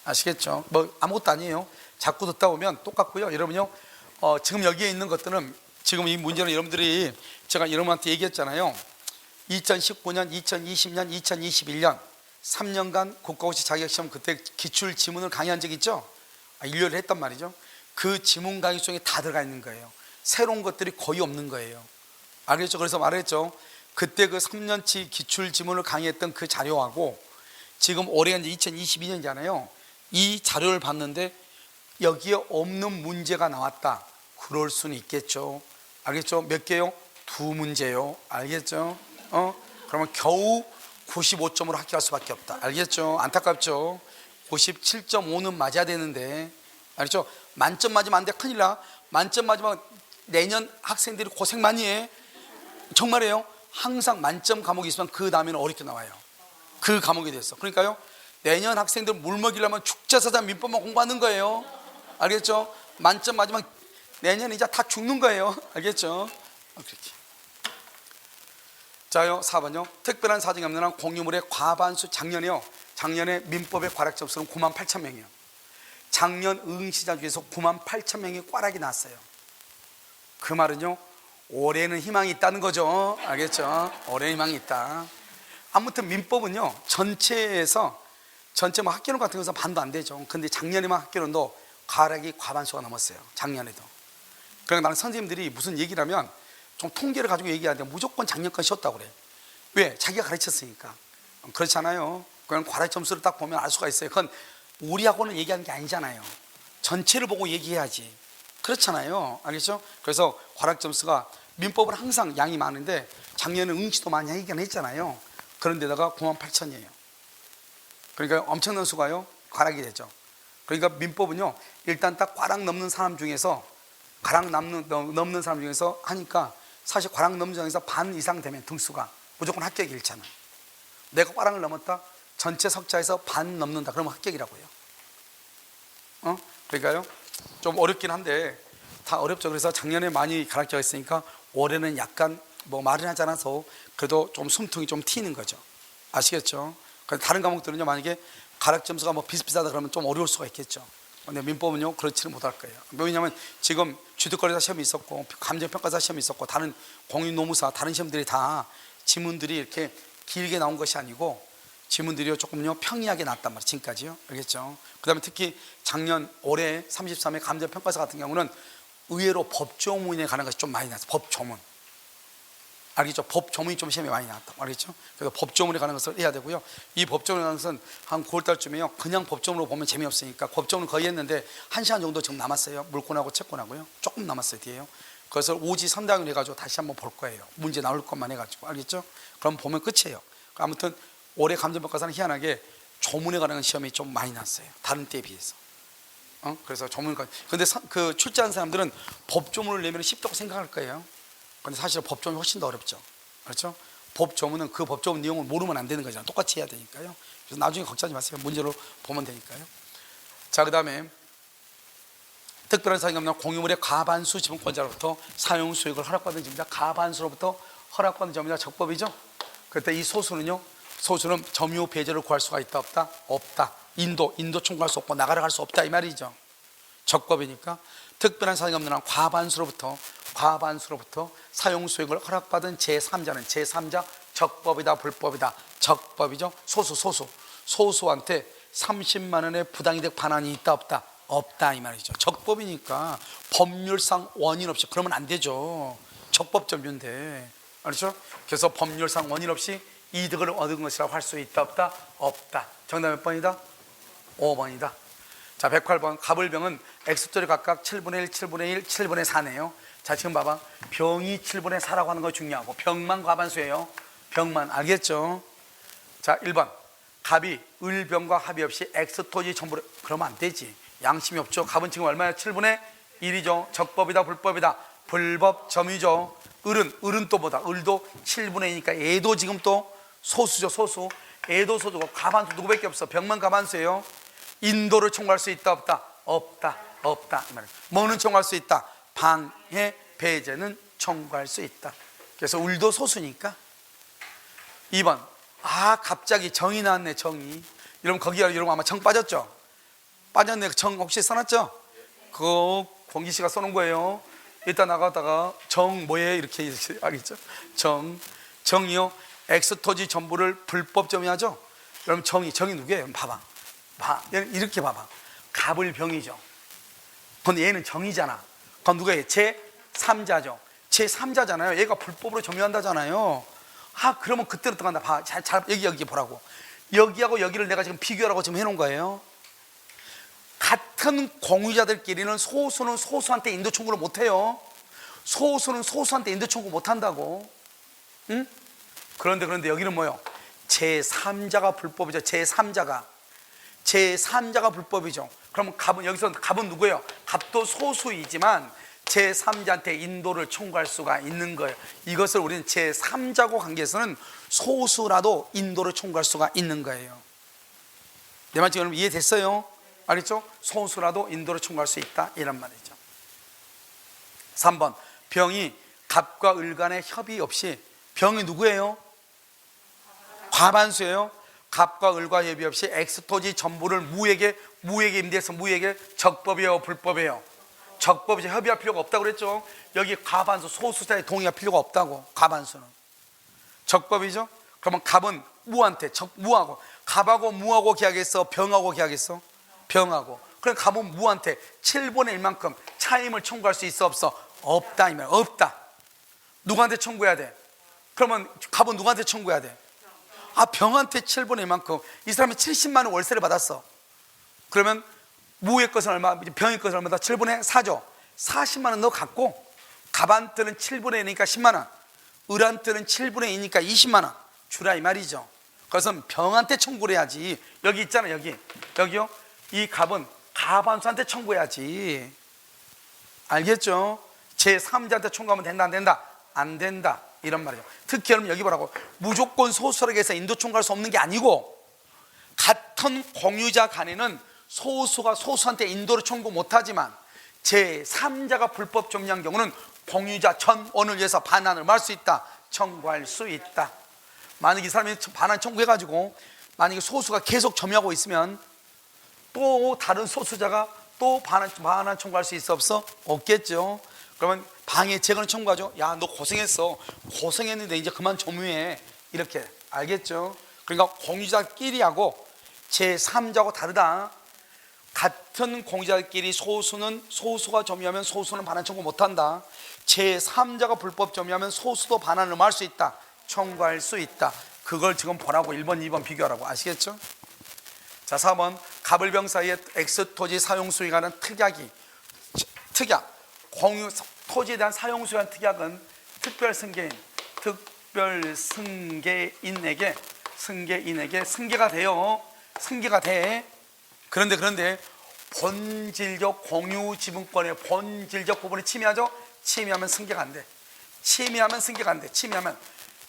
아시겠죠? 뭐 아무것도 아니에요. 자꾸 듣다 보면 똑같고요. 여러분요, 지금 여기에 있는 것들은, 지금 이 문제는 여러분들이, 제가 여러분한테 얘기했잖아요. 2019년, 2020년, 2021년 3년간 국가고시 자격시험 그때 기출 지문을 강의한 적 있죠? 1년을 했단 말이죠. 그 지문 강의 중에 다 들어가 있는 거예요. 새로운 것들이 거의 없는 거예요. 알겠죠? 그래서 말했죠. 그때 그 3년치 기출 지문을 강의했던 그 자료하고 지금 올해가 이제 2022년이잖아요. 이 자료를 봤는데 여기에 없는 문제가 나왔다. 그럴 수는 있겠죠. 알겠죠? 몇 개요? 2문제요. 알겠죠? 그러면 겨우 95점으로 합격할 수밖에 없다. 알겠죠? 안타깝죠? 97.5는 맞아야 되는데, 알겠죠? 만점 맞으면 안 돼. 큰일 나. 만점 맞으면 내년 학생들이 고생 많이 해. 정말이에요. 항상 만점 과목이 있으면 그 다음에는 어렵게 나와요. 그 과목이 됐어. 그러니까요, 내년 학생들 물 먹이려면 축제사전 민법만 공부하는 거예요. 알겠죠? 만점 맞으면 내년 이제 다 죽는 거예요. 알겠죠? 그렇게. 자요, 4번요. 특별한 사정이 없는 한 공유물의 과반수, 작년에 민법의 과락 접수는 98,000명이에요. 작년 응시자 중에서 98,000명이 꽈락이 났어요. 그 말은요, 올해는 희망이 있다는 거죠. 알겠죠? 올해는 희망이 있다. 아무튼 민법은요, 전체 뭐 학교론 같은 것은 반도 안 되죠. 근데 작년에만 학교론도 과락이 과반수가 넘었어요. 작년에도. 그러니까 나는 선생님들이 무슨 얘기를 하면 좀 통계를 가지고 얘기하는데 무조건 작년 건 쉬었다고 그래. 왜? 자기가 가르쳤으니까. 그렇잖아요. 그냥 과락 점수를 딱 보면 알 수가 있어요. 그건 우리하고는 얘기하는 게 아니잖아요. 전체를 보고 얘기해야지. 그렇잖아요. 알겠죠? 그래서 과락 점수가 민법은 항상 양이 많은데 작년에 응시도 많이 하긴 했잖아요. 그런데다가 98,000이에요. 그러니까 엄청난 수가요, 과락이 되죠. 그러니까 민법은요, 일단 딱 과락 넘는 사람 중에서 하니까 사실 과락 넘는 중에서 반 이상 되면 등수가 무조건 합격이 일잖아. 내가 과락을 넘었다? 전체 석자에서 반 넘는다. 그러면 합격이라고요. 그러니까요, 좀 어렵긴 한데 다 어렵죠. 그래서 작년에 많이 가락자가 있으니까 올해는 약간 뭐 말은 하지 않아서 그래도 좀 숨통이 좀 튀는 거죠. 아시겠죠? 다른 과목들은요, 만약에 가락 점수가 뭐 비슷비슷하다 그러면 좀 어려울 수가 있겠죠. 근데 민법은요, 그렇지는 못할 거예요. 왜냐하면 지금 취득거래사 시험이 있었고 감정평가사 시험이 있었고 다른 공인노무사 다른 시험들이 다 지문들이 이렇게 길게 나온 것이 아니고 지문들이 조금요 평이하게 났단 말이에요. 지금까지요. 알겠죠? 그 다음에 특히 작년 올해 33회 감정평가사 같은 경우는 의외로 법조문에 관한 것이 좀 많이 나왔어요. 법조문. 알겠죠? 법조문이 좀 시험에 많이 나왔다. 알겠죠? 그래서 법조문에 관한 것을 해야 되고요. 이 법조문에 관한 것은 한 9월달쯤에요. 그냥 법조문으로 보면 재미없으니까 법조문 거의 했는데 1시간 정도 지금 남았어요. 물권하고 채권하고요. 조금 남았어요. 뒤에요. 그것을 오지선당을 해가지고 다시 한번 볼 거예요. 문제 나올 것만 해가지고. 알겠죠? 그럼 보면 끝이에요. 아무튼 올해 감정평가사는 희한하게 조문에 관한 시험이 좀 많이 났어요. 다른 때에 비해서. 그래서 조문을 근데 그 출제한 사람들은 법조문을 내면 쉽다고 생각할 거예요. 근데 사실 법조문이 훨씬 더 어렵죠. 그렇죠? 법조문은 그 법조문 내용을 모르면 안 되는 거잖아요. 똑같이 해야 되니까요. 그래서 나중에 걱정하지 마세요. 문제로 보면 되니까요. 자, 그 다음에 특별한 사항이 없는 공유물의 과반수 지분권자로부터 사용 수익을 허락받은 점입니다. 과반수로부터 허락받은 점이다. 적법이죠. 그때 이 소수는요, 소수는 점유 배제를 구할 수가 있다 없다? 없다. 인도 청구할 수 없고 나가라 갈 수 없다 이 말이죠. 적법이니까 특별한 사항이 없는 한 과반수로부터 사용 수익을 허락받은 제3자는 제3자 적법이다 불법이다? 적법이죠. 소수한테 30만 원의 부당이득 반환이 있다 없다? 없다 이 말이죠. 적법이니까 법률상 원인 없이 그러면 안 되죠. 적법 점유인데. 알죠? 그래서 법률상 원인 없이 이득을 얻은 것이라고 할 수 있다 없다? 없다. 정답 몇 번이다? 5번이다. 자, 108번 갑을병은 X조리 각각 7분의 1, 7분의 1, 7분의 4네요. 자, 지금 봐봐. 병이 7분의 4라고 하는 거 중요하고 병만 과반수예요. 병만. 알겠죠? 자, 1번 갑이 을병과 합의 없이 X토지 전부를. 그러면 안 되지. 양심이 없죠. 갑은 지금 얼마야? 7분의 1이죠. 적법이다 불법이다? 불법 점유죠. 을은 또 뭐다? 을도 7분의 2니까 얘도 지금 또 소수죠. 소수. 얘도 소수고 과반수 누구밖에 없어? 병만 과반수예요. 인도를 청구할 수 있다 없다? 없다. 없다. 뭐는 청구할 수 있다? 방해 배제는 청구할 수 있다. 그래서 을도 소수니까. 2번 갑자기 정이 나왔네. 정이. 여러분 거기가 여러분 아마 정 빠졌죠? 빠졌네. 정 혹시 써놨죠? 그거 공기씨가 써놓은 거예요. 이따 나가다가 정 뭐에 이렇게 알겠죠? 정이요. X토지 전부를 불법 점유하죠? 그럼 정이 누구예요? 봐봐. 이렇게 봐봐. 갑을 병이죠. 근데 얘는 정이잖아. 그럼 누구예요? 제3자죠. 제3자잖아요. 얘가 불법으로 점유한다잖아요. 그러면 그때로 들어간다. 봐. 잘 여기 보라고. 여기하고 여기를 내가 지금 비교하라고 지금 해놓은 거예요. 같은 공유자들끼리는 소수는 소수한테 인도 청구를 못해요. 소수는 소수한테 인도 청구 못한다고. 응? 그런데 여기는 뭐요? 제3자가 불법이죠. 제3자가 불법이죠. 그럼 여기서 갑은 누구예요? 갑도 소수이지만 제3자한테 인도를 청구할 수가 있는 거예요. 이것을 우리는 제3자고 관계에서는 소수라도 인도를 청구할 수가 있는 거예요. 내 말 지금 이해됐어요? 알겠죠? 소수라도 인도를 청구할 수 있다 이란 말이죠. 3번 병이 갑과 을 간의 협의 없이. 병이 누구예요? 과반수예요. 갑과 을과 협의 없이 X토지 전부를 무에게 임대해서 무에게 적법이에요 불법이에요? 적법이죠. 협의할 필요가 없다고 그랬죠. 여기 과반수 소수자의 동의할 필요가 없다고. 과반수는 적법이죠. 그러면 갑은 무한테 무하고 갑하고 무하고 계약했어? 병하고 계약했어? 병하고. 그럼 갑은 무한테 7분의 1만큼 차임을 청구할 수 있어 없어? 없다 이 말. 없다. 누구한테 청구해야 돼? 그러면 갑은 누구한테 청구해야 돼? 병한테 7분의 1만큼. 이 사람이 70만 원 월세를 받았어. 그러면 무의 것은 얼마? 병의 것은 얼마다? 7분의 4죠. 40만 원 너 갖고 갑한테는 7분의 1이니까 10만 원, 을한테는 7분의 2니까 20만 원 주라 이 말이죠. 그래서 병한테 청구를 해야지. 여기 있잖아. 여기요. 이 갑은 과반수한테 청구해야지. 알겠죠? 제3자한테 청구하면 된다 안 된다? 안 된다 이런 말이죠. 특히 여러분 여기 보라고. 무조건 소수라고 해서 인도 청구할 수 없는 게 아니고, 같은 공유자 간에는 소수가 소수한테 인도를 청구 못하지만 제3자가 불법 점유한 경우는 공유자 전원을 위해서 반환을 할 수 있다. 청구할 수 있다. 만약에 이 사람이 반환 청구해가지고 만약에 소수가 계속 점유하고 있으면 또 다른 소수자가 또 반환 청구할 수 있어 없어? 없겠죠. 그러면 방해 재건을 청구하죠. 야, 너 고생했어. 고생했는데 이제 그만 점유해. 이렇게. 알겠죠? 그러니까 공유자끼리하고 제3자하고 다르다. 같은 공유자끼리 소수가 점유하면 소수는 반환 청구 못한다. 제3자가 불법 점유하면 소수도 반환을 할 수 있다. 청구할 수 있다. 그걸 지금 보라고 1번, 2번 비교하라고. 아시겠죠? 자, 4번 갑을병 사이에 X토지 사용수익하는 특약이, 특약, 공유 토지에 대한 사용수익한 특약은 승계인에게 승계가 돼요. 승계가 돼. 그런데 본질적 공유 지분권의 본질적 부분을 침해하죠. 침해하면 승계가 안 돼. 침해하면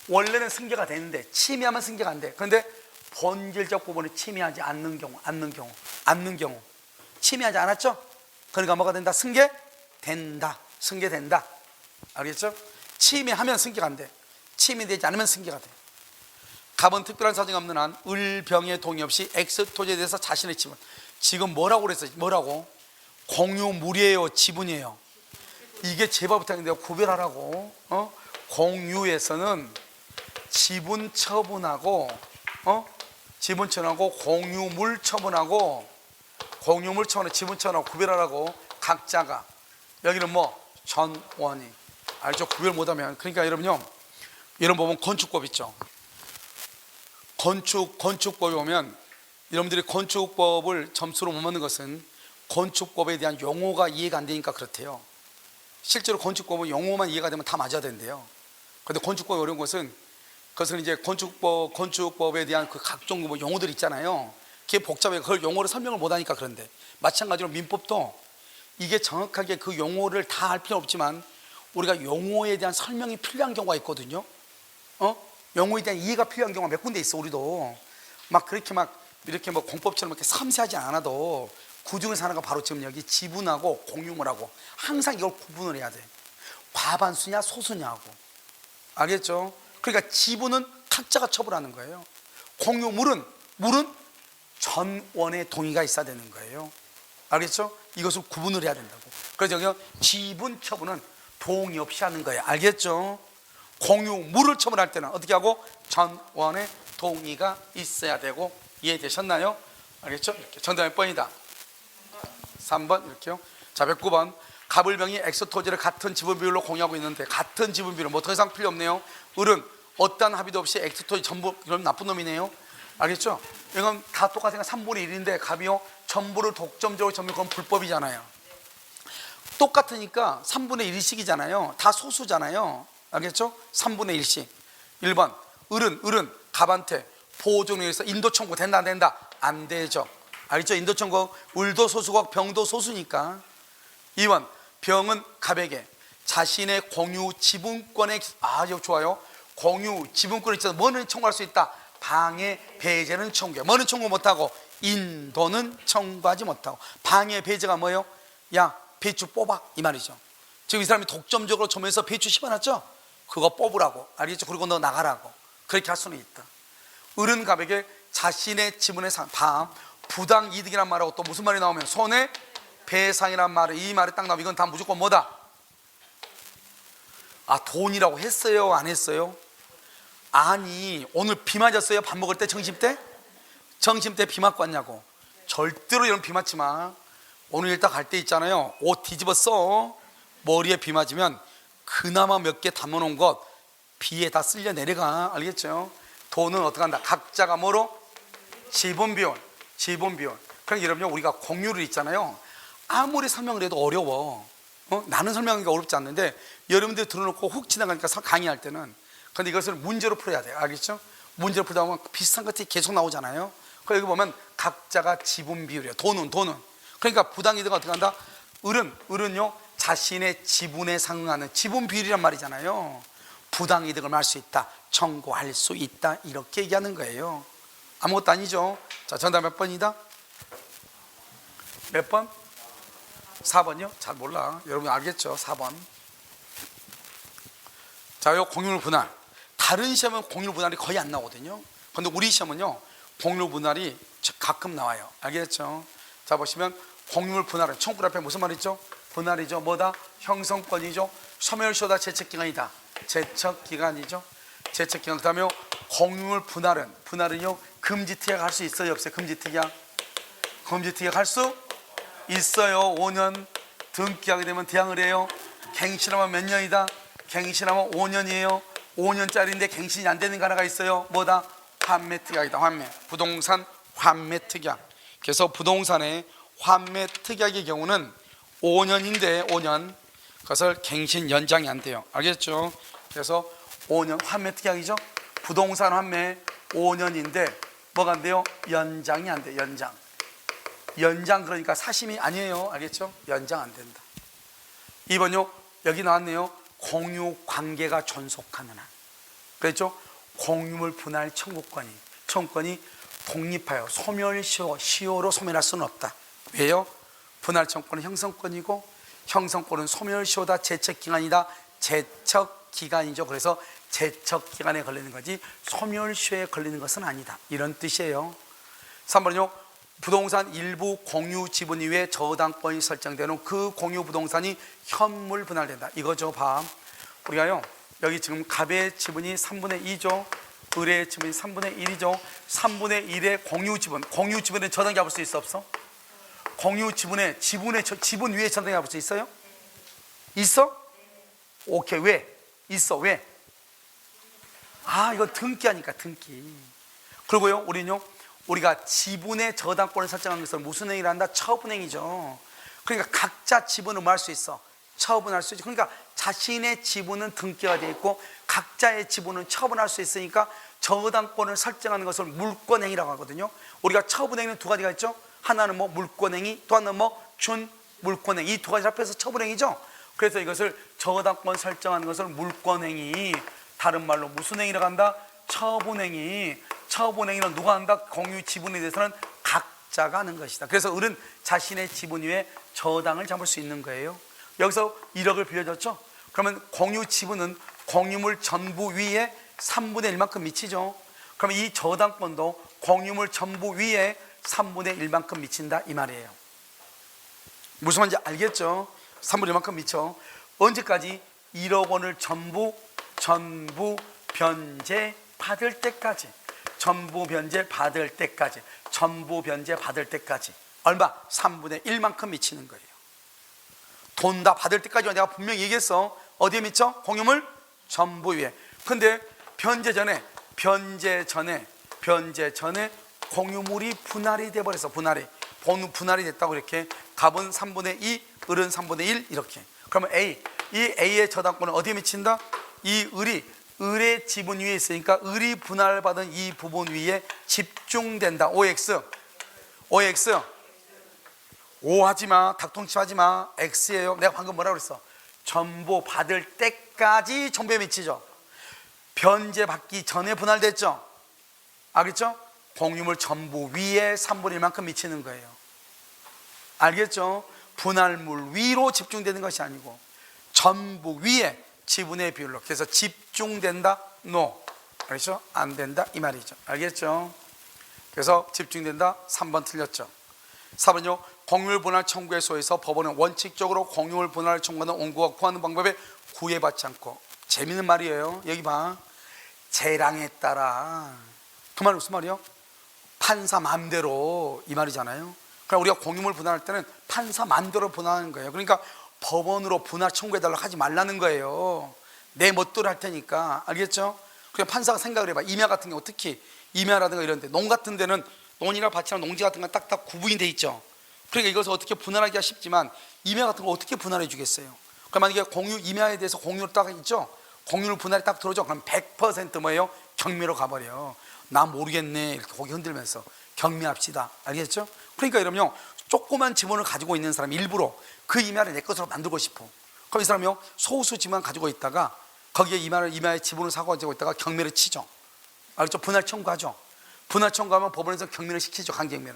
원래는 승계가 되는데 침해하면 승계가 안 돼. 그런데 본질적 부분을 침해하지 않는 경우 침해하지 않았죠? 그러니까 뭐가 된다? 승계된다. 알겠죠? 침해하면 승계가 안 돼. 침해되지 않으면 승계가 돼. 갑은 특별한 사정이 없는 한 을병의 동의 없이 X토지에 대해서 자신의 지분, 지금 뭐라고 그랬어요? 뭐라고? 공유물이에요, 지분이에요? 이게 제발 부탁인데요, 구별하라고. 공유에서는 지분 처분하고 공유물 처분하고 지분 처분하고 구별하라고. 각자가 여기는 전원이, 알죠? 구별 못하면. 그러니까 여러분 보면 건축법 있죠. 건축법에 보면 여러분들이 건축법을 점수로 못 먹는 것은 건축법에 대한 용어가 이해가 안 되니까 그렇대요. 실제로 건축법은 용어만 이해가 되면 다 맞아야 된대요. 그런데 건축법이 어려운 것은 그것은 이제 건축법에 대한 그 각종 용어들 있잖아요. 그게 복잡해요. 그걸 용어로 설명을 못 하니까 그런데, 마찬가지로 민법도 이게 정확하게 그 용어를 다 알 필요는 없지만 우리가 용어에 대한 설명이 필요한 경우가 있거든요. 용어에 대한 이해가 필요한 경우가 몇 군데 있어. 우리도 이렇게 공법처럼 이렇게 섬세하지 않아도 구중에서 하나가 바로 지금 여기 지분하고 공유물하고 항상 이걸 구분을 해야 돼. 과반수냐 소수냐하고. 알겠죠? 그러니까 지분은 각자가 처분하는 거예요. 공유물은 전원의 동의가 있어야 되는 거예요. 알겠죠? 이것을 구분을 해야 된다고. 그래서 여기 지분 처분은 동의 없이 하는 거예요. 알겠죠? 공유물을 처분할 때는 어떻게 하고? 전원의 동의가 있어야 되고. 이해되셨나요? 알겠죠? 이렇게. 정답 몇 번이다? 3번 이렇게요. 자, 109번 갑을병이 X토지를 같은 지분 비율로 공유하고 있는데, 같은 지분 비율, 더 이상 필요 없네요. 을은 어떠한 합의도 없이 X토지 전부, 그럼 나쁜 놈이네요. 알겠죠? 이건 다 똑같으니까 3분의 1인데 갑이요 전부를 독점적으로 점유, 그건 불법이잖아요. 똑같으니까 3분의 1씩이잖아요. 다 소수잖아요. 알겠죠? 3분의 1씩. 1번 을은 갑한테 보호종에 의해서 인도 청구 된다 안 된다? 안 되죠. 알겠죠? 인도 청구, 을도 소수고 병도 소수니까. 2번 병은 갑에게 자신의 공유 지분권에, 이거 좋아요. 공유 지분권에 있어서 뭐는 청구할 수 있다? 방해 배제는 청구해. 뭐는 청구 못하고? 인도는 청구하지 못하고. 방해 배제가 뭐예요? 야, 배추 뽑아, 이 말이죠. 지금 이 사람이 독점적으로 점에서 배추 심어놨죠? 그거 뽑으라고. 알겠죠? 그리고 너 나가라고. 그렇게 할 수는 있다. 을은 갑에게 자신의 지분의 부당 이득이란 말하고 또 무슨 말이 나오면 손해배상이란 말이, 이 말이 딱 나오면 이건 다 무조건 뭐다? 돈이라고 했어요? 안 했어요? 아니, 오늘 비 맞았어요? 밥 먹을 때 점심때? 점심때 비 맞고 왔냐고. 절대로 이런 비 맞지 마. 오늘 일단 갈 때 있잖아요, 옷 뒤집어 써. 머리에 비 맞으면 그나마 몇 개 담아놓은 것 비에 다 쓸려 내려가. 알겠죠? 돈은 어떻게 한다? 각자가 뭐로? 지분비율. 그러니까 여러분, 우리가 공유를 있잖아요. 아무리 설명을 해도 어려워. 나는 설명하기가 어렵지 않는데 여러분들 들어놓고 훅 지나가니까 강의할 때는. 그런데 이것을 문제로 풀어야 돼요. 알겠죠? 문제로 풀다 보면 비슷한 것들이 계속 나오잖아요. 그러니까 여기 보면 각자가 지분 비율이에요. 돈은. 그러니까 부당이득은 어떻게 한다? 을은요 자신의 지분에 상응하는 지분 비율이란 말이잖아요. 부당이득을 할 수 있다, 청구할 수 있다, 이렇게 얘기하는 거예요. 아무것도 아니죠. 자, 정답 몇 번이다? 몇 번? 4번이요? 잘 몰라. 여러분 알겠죠? 4번. 자, 요 공유물 분할. 다른 시험은 공유물 분할이 거의 안 나오거든요. 그런데 우리 시험은요 공유물 분할이 가끔 나와요. 알겠죠? 자, 보시면 공유물 분할은 청구를 앞에 무슨 말이죠? 분할이죠. 뭐다? 형성권이죠. 소멸시효다, 제척기간이다. 제척기간이죠. 제척기간. 그 다음에 공유물 분할은요 금지특약 할 수 있어요 없어요? 금지특약 할 수 있어요. 5년 등기하게 되면 대항을 해요. 갱신하면 몇 년이다? 갱신하면 5년이에요 5년짜리인데 갱신이 안 되는 거 하나가 있어요. 뭐다? 환매특약이다. 부동산 환매특약. 그래서 부동산의 환매특약의 경우는 5년인데 5년 그것을 갱신 연장이 안 돼요. 알겠죠? 그래서 5년 환매특약이죠. 부동산 환매 5년인데 뭐가 안 돼요? 연장이 안 돼요. 연장 그러니까 사심이 아니에요. 알겠죠? 연장 안 된다. 2번요. 여기 나왔네요. 공유 관계가 존속하는 한. 그랬죠? 공유물 분할 청구권이 독립하여 소멸시효로 소멸할 수는 없다. 왜요? 분할 청구권은 형성권이고 형성권은 소멸시효다. 제척기간이다. 제척기간이죠. 그래서 제척기간에 걸리는 거지 소멸시효에 걸리는 것은 아니다. 이런 뜻이에요. 3번은요. 부동산 일부 공유 지분 이외에 저당권이 설정되는 그 공유 부동산이 현물 분할된다. 이거죠. 봐. 우리가요 여기 지금 갑의 지분이 3분의 2죠. 을의 지분이 3분의 1이죠. 3분의 1의 공유 지분에 저당 잡을 수 있어 없어? 공유 지분 위에 저당 잡을 수 있어요? 있어? 오케이. 왜? 있어. 왜? 이거 등기하니까 등기. 그리고요 우리가 지분의 저당권을 설정한 것은 무슨 행위를 한다? 처분행위죠. 그러니까 각자 지분을 뭐 할 수 있어? 처분할 수 있죠. 그러니까 자신의 지분은 등기가 되어 있고 각자의 지분은 처분할 수 있으니까 저당권을 설정하는 것을 물권행위라고 하거든요. 우리가 처분행위는 두 가지가 있죠. 하나는 뭐 물권행위, 또 하나는 뭐 준물권행위. 이 두 가지 합해서 처분행위죠. 그래서 이것을 저당권 설정하는 것을 물권행위, 다른 말로 무슨 행위라고 한다? 처분행위. 처분행위는 누가 한다? 공유 지분에 대해서는 각자가 하는 것이다. 그래서 을은 자신의 지분 위에 저당을 잡을 수 있는 거예요. 여기서 1억을 빌려줬죠. 그러면 공유 지분은 공유물 전부 위에 3분의 1만큼 미치죠. 그러면 이 저당권도 공유물 전부 위에 3분의 1만큼 미친다 이 말이에요. 무슨 말인지 알겠죠? 3분의 1만큼 미쳐. 언제까지? 1억 원을 전부 변제 받을 때까지. 전부 변제 받을 때까지. 얼마? 3분의 1만큼 미치는 거예요. 돈 다 받을 때까지 내가 분명히 얘기했어. 어디에 미쳐? 공유물 전부 위에. 근데 변제 전에 공유물이 분할이 돼버려서 분할이 됐다고 이렇게 갑은 3분의 2, 을은 3분의 1 이렇게. 그러면 이 A의 저당권은 어디에 미친다? 이 을의 지분 위에 있으니까 을이 분할받은 이 부분 위에 집중된다. OX O 하지마, 닭통치 하지마. X예요. 내가 방금 뭐라고 그랬어? 전부 받을 때까지 전부에 미치죠. 변제 받기 전에 분할됐죠. 알겠죠? 공유물 전부 위에 3분의 1만큼 미치는 거예요. 알겠죠? 분할물 위로 집중되는 것이 아니고 전부 위에 지분의 비율로. 그래서 집중된다? NO. 알겠죠? 안 된다? 이 말이죠. 알겠죠? 그래서 집중된다? 3번 틀렸죠. 4번요. 공유물 분할 청구의 소에서 법원은 원칙적으로 공유물 분할 청구하는 원고가 구하는 방법에 구애받지 않고. 재밌는 말이에요. 여기 봐. 재량에 따라. 그 말은 무슨 말이요? 판사 맘대로 이 말이잖아요. 그러니까 우리가 공유물 분할할 때는 판사 맘대로 분할하는 거예요. 그러니까 법원으로 분할 청구해달라고 하지 말라는 거예요. 내 멋대로 할 테니까. 알겠죠? 그냥 판사가 생각을 해봐. 임야 같은 경우 특히 임야라든가 이런 데, 농 같은 데는 논이나 밭이나 농지 같은 건 딱딱 구분이 돼 있죠. 그러니까 이것을 어떻게 분할하기가 쉽지만 임야 같은 거 어떻게 분할해 주겠어요? 그럼 만약에 공유 임야에 대해서 공유를 딱 있죠. 공유를 분할이 딱 들어오죠. 그럼 100% 뭐예요? 경매로 가버려. 나 모르겠네 이렇게 고개 흔들면서 경매합시다. 알겠죠? 그러니까 이러면 조그만 지분을 가지고 있는 사람이 일부러 그 임야를 내 것으로 만들고 싶어. 그럼 이 사람이 소수 지분만 가지고 있다가 거기에 임야의 지분을 사고 가지고 있다가 경매를 치죠. 알겠죠? 분할 청구하죠. 분할 청구하면 법원에서 경매를 시키죠. 강경매를.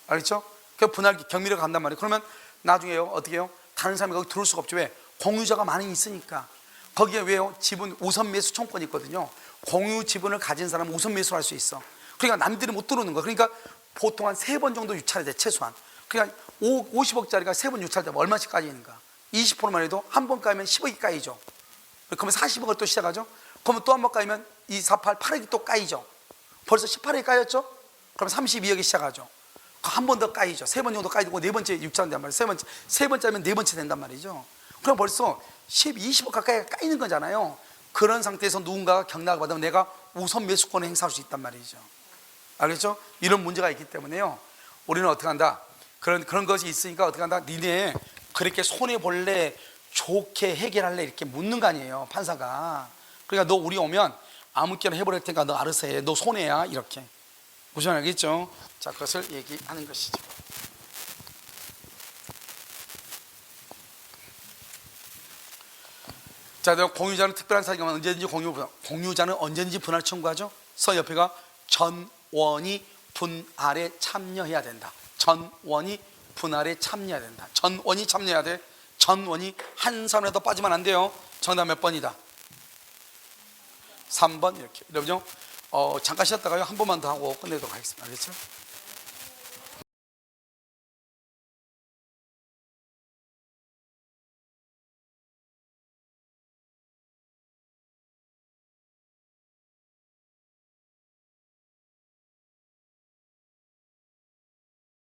알겠죠? 그 분할 경매를 간단 말이에요. 그러면 나중에요 어떻게 해요? 다른 사람이 거기 들어올 수가 없죠. 왜? 공유자가 많이 있으니까. 거기에 왜요? 지분 우선 매수 청구권이 있거든요. 공유 지분을 가진 사람은 우선 매수할 수 있어. 그러니까 남들이 못 들어오는 거야. 그러니까 보통 한 3번 정도 유찰이 돼. 최소한. 그러니까 50억짜리가 3번 유찰되면 얼마씩 까지는가? 20%만 해도 한 번 까이면 10억이 까이죠. 그러면 40억을 또 시작하죠. 그러면 또 한 번 까이면 2, 4, 8, 8억이 또 까이죠. 벌써 18억이 까였죠? 그럼 32억이 시작하죠. 한 번 더 까이죠. 세 번 정도 까이고 네 번째 6차 된단 말이에요. 세 번째 하면 네 번째 된단 말이죠. 그럼 벌써 10, 20억 가까이 까이는 거잖아요. 그런 상태에서 누군가가 경락을 받으면 내가 우선 매수권을 행사할 수 있단 말이죠. 알겠죠? 이런 문제가 있기 때문에요. 우리는 어떻게 한다? 그런 것이 있으니까 어떻게 한다? 니네 그렇게 손해볼래? 좋게 해결할래? 이렇게 묻는 거 아니에요, 판사가. 그러니까 너 우리 오면 아무 깨나 해버릴 테니까 너 알아서 해. 너 손해야. 이렇게. 무슨 말 알겠죠? 자, 그것을 얘기하는 것이죠. 자, 공유자는 특별한 사기가 언제든지 공유자는 언제든지 분할 청구하죠. 옆에가 전원이 분할에 참여해야 된다. 전원이 분할에 참여해야 된다. 전원이 참여해야 돼. 전원이 한 사람이라도 빠지면 안 돼요. 정답 몇 번이다? 3번. 이렇게. 여러분요, 잠깐 쉬었다가요 한 번만 더 하고 끝내도록 하겠습니다. 알겠죠?